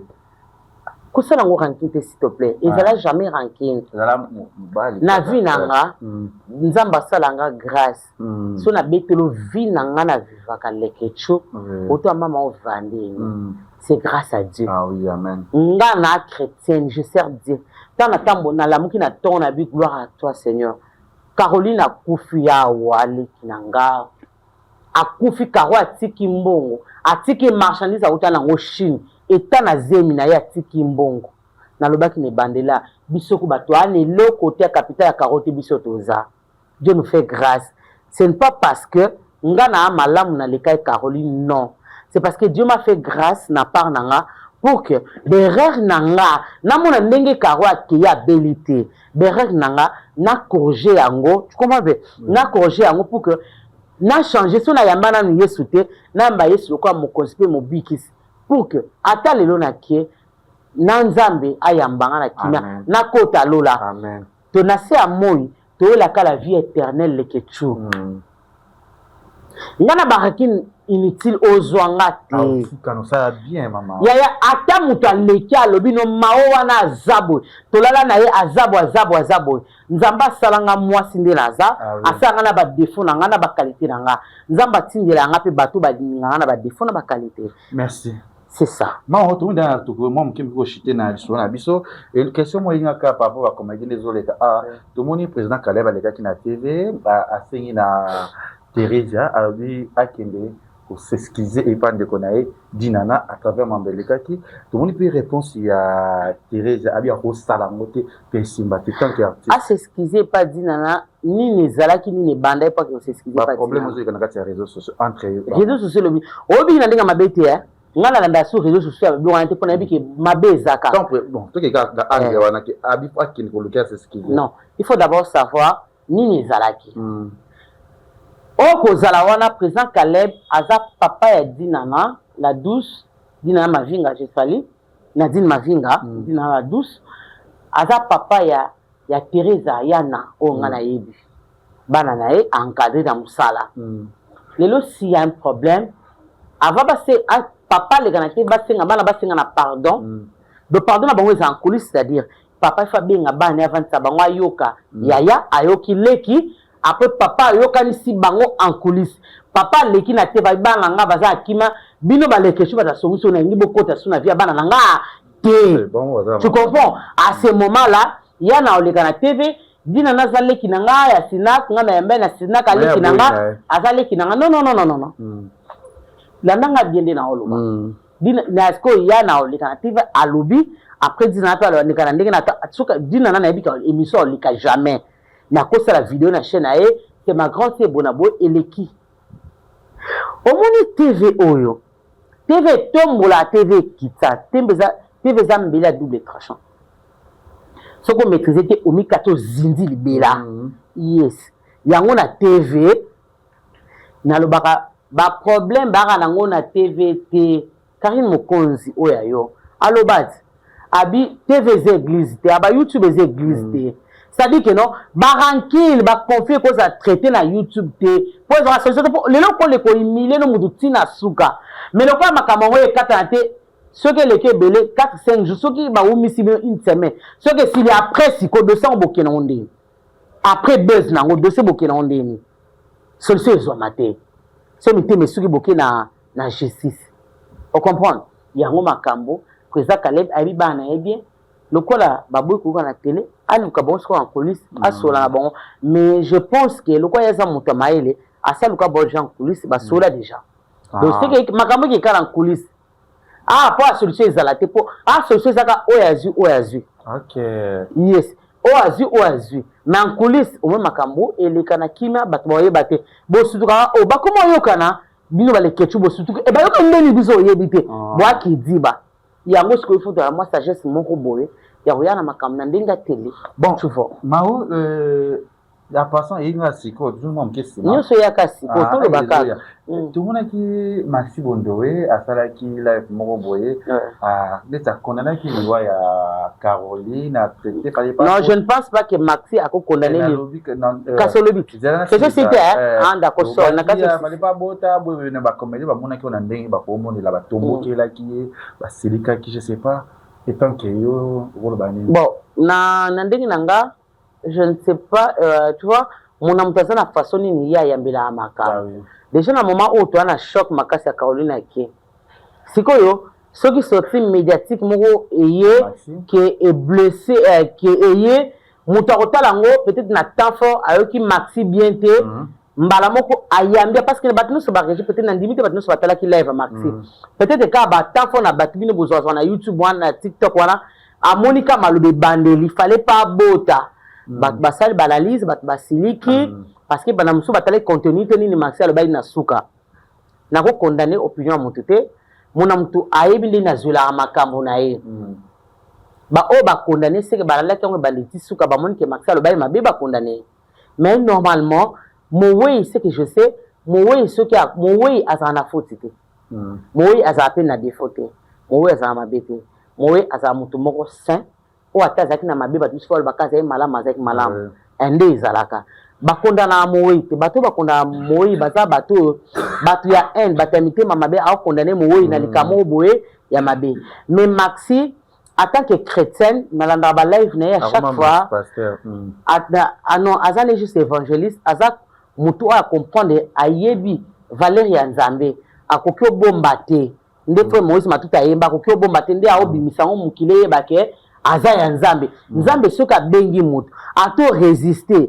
kosala ngo ranking te s'il te plaît ezala jamais ranking na vie nanga nzamba salanga grâce so na betelo vie nanga na vivaka lekecho auto mama ovande c'est grâce à Dieu
ah oui amen
nga na chrétienne je sers Dieu tant na tambo na lamuki na ton na bi gloire à toi Seigneur Caroline akufi ya wale kinanga akufi karo atiki mbongo atiki marchandise auta na Chine eta na zemi na ya atiki mbongo na lobaki ne bandela biso ko bato ane le côté à capitale ya carotte biso toza Dieu nous fait grâce ce n'est pas parce que nga na malamu na lekai Caroline non c'est parce que Dieu m'a fait grâce na part nanga pour que derrière nanga na mona ndenge karo akeya belité derrière nanga na corriger yango tu comprends bien na corriger yango pour que na changer so na yambana nu Yesu te na mba Yesu ko mo conspire mo bikis pour que ata lelo na kie na nzambe ayambanga na kimia na kota lola
amen
to na se amoyi to la ka la vie éternelle le kechu ngana barakin inutile ozwanga te
fukano ça bien maman
ya ata mutu aleki alobi no mao wana azabo tolala na ye azabo nzamba salanga mwasi nde naza asanga na ba défaut na ngana ba qualité na nga nzamba tindela nga pe bato ba ngana ba défaut na ba qualité
merci
c'est ça
ma on retourne dans tout moi mkim ko chiter na biso une question moi inga ka par rapport à comme les autres tout monde président Caleb aleka ki na TV asengi na Teresa abi akende pour s'excuser et pas de connaître dinana à travers Mambeleka qui tout le monde peut répondre si à Teresa abi au salamote pe simba tant que artiste
à s'excuser pas dinana ni nezala ki ni ne banda pas que s'excuser pas
problème aux les réseaux sociaux entre
réseaux sociaux le obi na ndinga mabete ngala landa sur réseaux sociaux bi on pour na bi ke mabezaka
bon to ke ga ange wana ki abi pas qui ko luka s'excuser
non il faut d'abord savoir ni nezala ki kozala wana président Caleb aza papa ya dinana la douce dinana mavinga je sali Nadine mavinga dinana la douce aza papa ya Teresa yana ngana yebi bana na ye encadré dans musala lelo s'il y a un problème avant papa le ganaki basenga bana basenga na pardon de pardon na bango en coulisses c'est-à-dire papa fa benga bana avant ça bango ayoka yaya ayoki leki après papa yokani si bango en coulisses papa leki na te ba bana nga baza akima bino ba leki chu ba solution na ngibo kota suna via bana nga te tu comprends à ce moment là yana oleka na TV dina naza leki na nga ya sinak nga na yembe na sinak aleki na nga azaleki na nga non la nanga biende na oloba dina na sko yana oleka na TV alobi après dina to alo nikana ndenge na tsuka dina na ebika émission olika jamais na kosa la vidéo na chaîne aé c'est ma grande sœur Bonabo eleki omoni TV oyo TV tombola TV kitsa TV za mbela double tranchant soko maîtriser te omi kato zindi libela yes yango na TV na lobaka ba problème baka nango na TV te Karine Mokonzi oya yo alobati abi TV z église te aba YouTube z église te c'est-à-dire que non barankil ba confier ko ça traiter na YouTube te pour la société les loko le ko humilier no mudu tina suka mais le quoi makamongo e katante ce que les belé 4-5 jours ce qui ba umisi une semaine ce que s'il est après si ko 200 bokena onde après buzz nango dossier bokena onde ni solution zo maté ce mité mesuki bokena na justice on comprend yango makambo président Caleb abi bana e bien lokola baboy ko na télé ali ka bon en police asola na bon mais je pense que lokola ya za muto maele asa luka bon gens en police ba sola déjà donc c'est que makambo ki kala en police pour la solution ezalate pour solution zaka oyazu
OK
yes oyazu mais en coulisses au même makambo eleka na kimia bato boye bate bo sutuka o ba komo yokana bino ba le kechu bo sutuka e ba yoka ndeni biso oyebite bo akidiba yango ce qu'il faut de moi sagesse moko boye ya oyana makambo na ndinga télé
bon
tu vois
mao la passant inga siko tout le monde kesi
nyoso ya kasiko to le baka
tout le monde qui Maxi Bondowe asala ki live moko boye d'être condamné qui loi ya Caroline a traité par
non je ne pense pas que Maxi a condamné le kasolobi c'est ça c'était d'accord so na
kasa ba pas bota bo na ba comédie ba mona ki on ndenge ba ko mona la ba tomboki la ki ba silika ki je sais pas Et tant que yo
bon na ndenge nanga je ne sais pas tu vois mon amtaza na façon ni ya yambela amaka déjà na moment où tu as un choc makasi ya Caroline Ake sikoyo ceux qui sorti médiatique moko eye qui est blessé qui eye mutakotala ngo peut-être na temps fort ayoki maxi bien te mbala moko ayambia parce que batino so bareje peut-être na ndimite batino so batala ki live maxi peut-être ka ba temps fort na batibino bozwa na YouTube wana na TikTok wana a Monica malobe bandeli il fallait pas bota bat basali banalise bat basiliki parce que bana muso batala contenu te ni maxi alobali na suka na ko condamner opinion ya mutete mona mutu ayebi ndi na zula makambo na ye ba o ba condamner c'est que balala kango baliti suka ba moni ke maxi alobali mabe ba condamner mais normalement moi c'est que je sais moi ce qui a moi azana faute te moi azape na défaut te moi azana mabete moi azana mutu moko sain o atazaki na mabe ba tusfol bakaza e malama azaki malama ende izalaka bakondana moi te bato bakondana moi baza bato ya haine batamité mamabe a condamné moi na likamo boye ya mabe mais maxi en tant que chrétienne nalanda ba live na à chaque fois non azane juste évangéliste azak mutu a comprendre ayebi Valérie ya Nzambe akoki bomba te ndefe Moïse matuta yemba akoki bomba te nde a obimisa ngo mukile yeba ke aza ya Nzambe Nzambe soka bengi mutu ato résister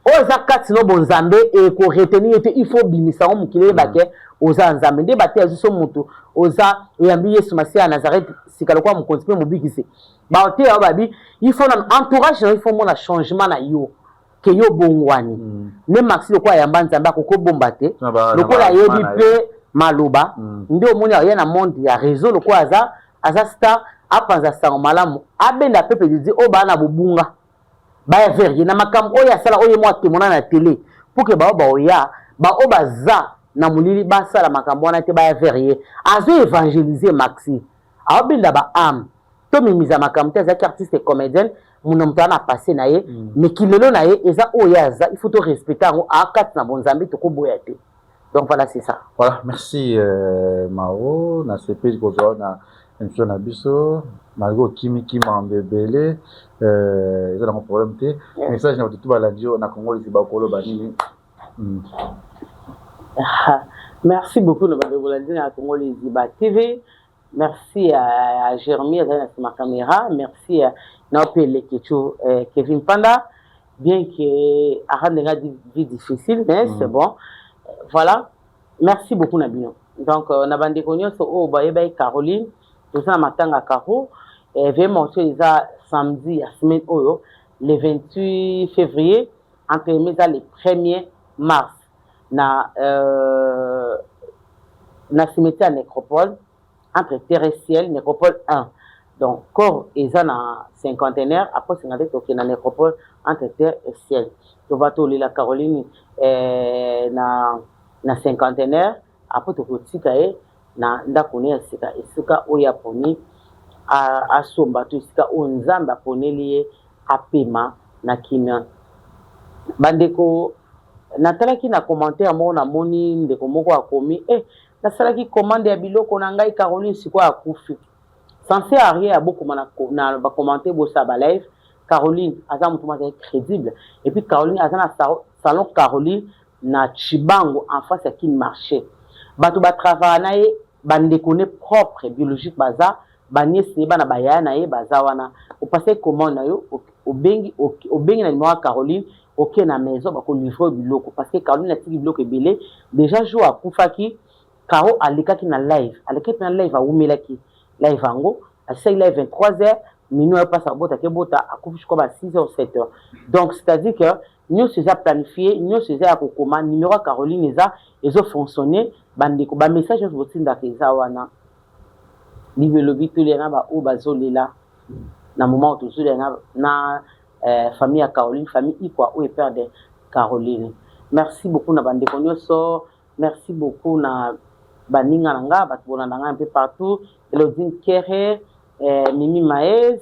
oza kati no bonzambe et ko retenir il faut bimisa ngo mukile yeba ke oza Nzambe nde bate azuso mutu oza yambi Yesu Masia Nazareth sikalo kwa mukontipe mubikise ba ote ya babi il faut un entourage il faut mon changement na yo que yo bongwani ne maxi lokwa yamba Nzambe akoko bomba te lokola yebi pe maloba ndio omoni ya na monde ya réseau lokwa aza star apanza sango malamu abenda pepe dit o bana bobunga ba verrier na makambo oya sala oye mo atemona na télé pour que ba oya ba o baza na mulili ba sala makambo na te ba verrier azo évangéliser maxi abenda ba am to mimiza makambo te za artiste et comédienne mon na passé na ye mais kilelo na ye eza oya za il faut to respecter ngo akat na bonzambe to ko boya te donc voilà c'est ça
voilà merci Mao na CP ko na émission na biso malgré kimi mambebele eza na problème te message na tout baladio na Congo les bakolo banini
merci beaucoup na baladio na Congo les TV merci à Jérémy à ma caméra merci à Naopele Kecho Kevin Panda bien que a des vie difficile mais c'est bon voilà merci beaucoup Nabino donc na bande konyo so o ba Caroline tout ça matanga Caro et vais montrer les samedi à semaine oyo le 28 février entre les le 1er mars na cimetière Nécropole entre terre et ciel Nécropole 1 donc corps eza na cinquantenaire après cinquantenaire toke na Nécropole entre terre et ciel to va to la Caroline na cinquantenaire après to kotika e na ndako ne sika esika oya poni a somba to sika o Nzambe aponeli apema na kina bandeko natalaki na commentaire mo na moni ndeko moko akomi nasalaki commande ya biloko na ngai Caroline siko akufi censé arrière à beaucoup na ba commenter bo sa ba live Caroline aza mutu maka crédible et puis Caroline aza na salon Caroline na Chibango en face à Kin marché bato ba travailler na ye bandeko ne propre biologique baza baniese bana bayana na ye baza wana o passer commande na yo obengi na numéro Caroline OK na maison ba ko livrer biloko parce que Caroline a tiki biloko ebele déjà jour à kufaki Caro alikaki na live a umelaki live ango à 23h minuit passe à bota ke bota akufi comme à 6h 7h donc c'est-à-dire que nous c'est planifié nous c'est à kokoma numéro Caroline eza ezo fonctionner bandeko ba message vous tinda keza wana libelo bituli na ba o bazolela na moment tout na famille à Caroline famille ikwa ou père de Caroline merci beaucoup na bandeko nyoso merci beaucoup na baninga nanga batbona nanga un peu partout Elodine Kéré Mimi Maes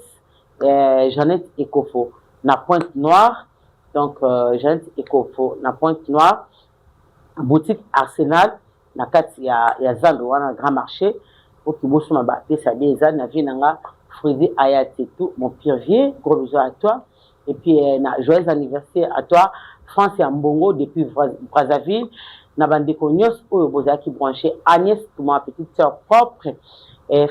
Jeannette Ekofo na Pointe Noire donc Jeannette Ekofo na Pointe Noire boutique Arsenal na kati ya Zando wana grand marché pour que bosso ma ba pesa bien za na vie nanga Frédéric Ayate, tout mon pire vieux, gros bisous à toi. Et puis, joyeux anniversaire à toi, France et Mbongo, depuis Brazzaville. Nabandeko Nyos, qui branché Agnès, ma petite soeur propre,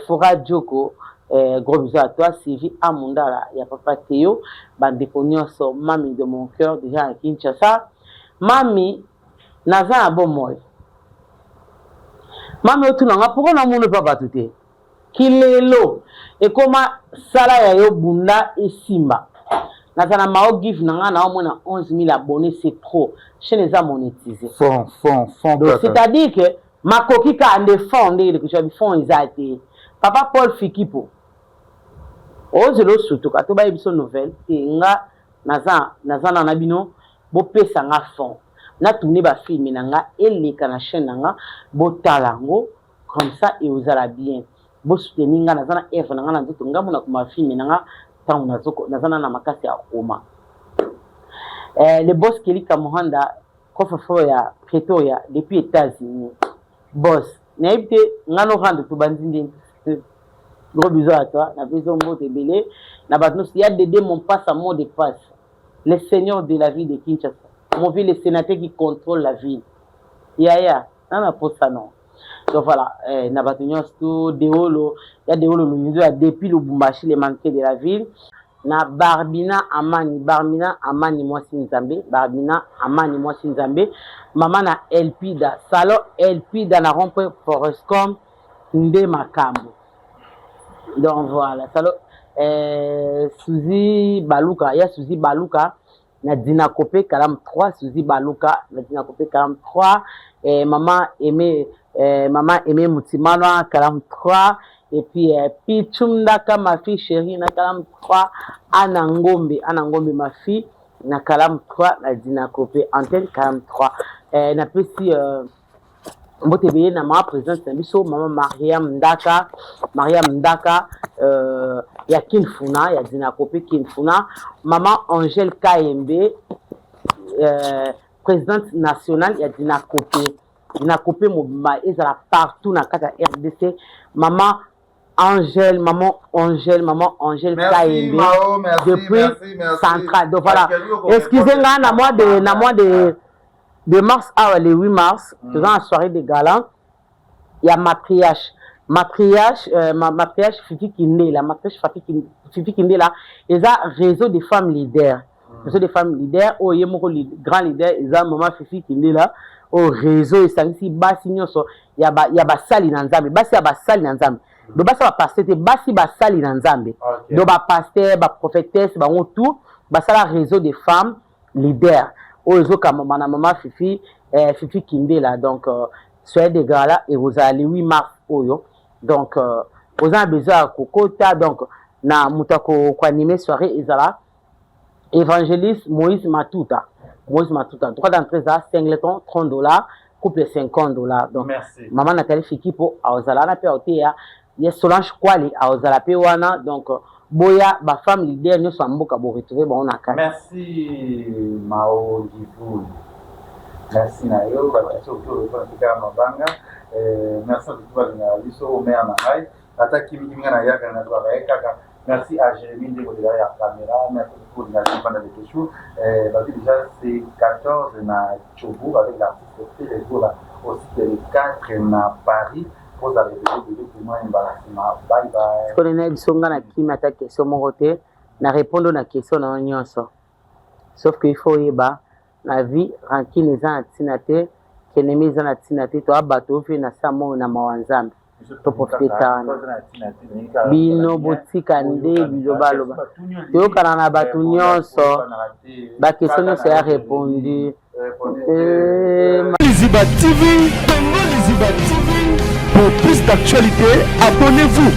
Fora Djoko, gros bisous à toi, Sylvie Amundala, il y a papa Théo, Bandeko Nyos, mamie de mon cœur, déjà à Kinshasa. Mami, Naza a bon moi. Mami, tout le monde, pourquoi on ne peut pas tout est? Kilelo, et comment Sala Yayo Bunda et Simba. Nazana Mao give na au moins 11 000 abonnés, c'est trop. Je les ai monétisés.
Fond.
C'est-à-dire que ma coquille a défendu que j'avais fond ils Papa Paul Fikipo. Oh, je l'ai surtout quand tu vas une nouvelle, et nga nazana nabino bo pesa nga fond. Na tourner ba film nanga et les kana chaîne nanga bo talango comme ça et vous allez bien. Bo soutenir nga nazana F nanga na nzoto nga mona kuma film nanga. Le boss Kelly Kamuhanda, coffre-fort ya Pretoria, depuis États-Unis. Boss, n'aimte, n'ano rendre tout bandine. Gros bisous à toi, n'a besoin de mots de belé. N'a pas il y a des démons passe à mot de passe. Les seigneurs de la ville de Kinshasa. Mon ville, les sénateurs qui contrôlent la ville. Yaya, n'en a pas ça non. Donc voilà, n'a pas tout déholo, il y a des holo depuis le Bumbashi, les manqués de la ville. Na Barbina Amani moi Sinzambe, Barbina Amani moi Sinzambe, maman na Elpida, Salo Elpida na rompe Forestcom, Nde Makambo. Donc voilà, Salo Suzy Baluka, il y a Suzy Baluka, na Dinakopé Kalam 3, Suzy Baluka, na Dinakopé Kalam 3, et maman aimée Moutimano Kalam 3, et puis Pichumdaka ma fille chérie na Kalam 3, Anangombe ma fille na Kalam 3, na Dinakopé antenne Kalam 3. Na pesi mbotebeye na ma présence na biso maman Mariam Ndaka ya Kinfuna ya Dinakopé Kinfuna, maman Angèle KMB présidente nationale ya Dinakopé Mobimba ezala partout na kata RDC. Maman Angèle KMB depuis Centrale. Donc voilà, excusez-moi, na mois de mars à le 8 mars, dans la soirée de gala, il y a matriarche Fifi Kinde, la matriarche Fifi Kinde là, ils ont réseau des femmes leaders. Réseau des femmes leaders, oh, il y a mon grand leader, ils ont maman Fifi Kinde là, au réseau, ils sont ici, basi nyoso, il y a basali nanzambe, basi ya basali nanzambe. Do basi ba pasteur, basi basali nanzambe. Do ba pasteur, ba prophétesse, ba tout, basala réseau des femmes leaders. Oh, ils ont comme maman Fifi Kinde là, donc soyez des gars là, et vous allez 8 mars, oh, donc vous avez besoin de kokota, donc na mutako kwa animer soirée, ils là. Évangéliste Moïse Matuta, 3 d'entrée à singleton, $30, couple $50. Donc, merci. Maman Nathalie Fikipo, à Ozala, na pe otea, ya Solange Kwali, à Ozala pe wana, donc, boya, ba femme leader, nous sommes beaucoup à retrouver, bon, on a qu'à.
Merci, Mao Givou. Merci, Nayo, merci autour de Mabanga. Merci à tout le monde, au maire Nangai, attaque Kimina Yaka, merci à Jérémy de la caméra, merci pour l'invitation pendant les questions. Déjà, c'est 14 na Chobo avec l'artiste et les jours là. Aussi, les 4 na Paris pour la répétition de moi embarrassement. Bye bye.
Colonel Bisonga na qui m'a ta question mon côté, na répondre na question na nyonso. Sauf qu'il faut yeba la vie rankine les gens atinate, qu'ennemi les gens atinate, to abato fait na samo na mawanzambe. To profiter tana bino botika nde bilobaloba teyokana na bato nyonso bakestion nyonso ya répondu.
Liziba TV, Congo Liziba TV, pour plus d'actualité, abonnez-vous.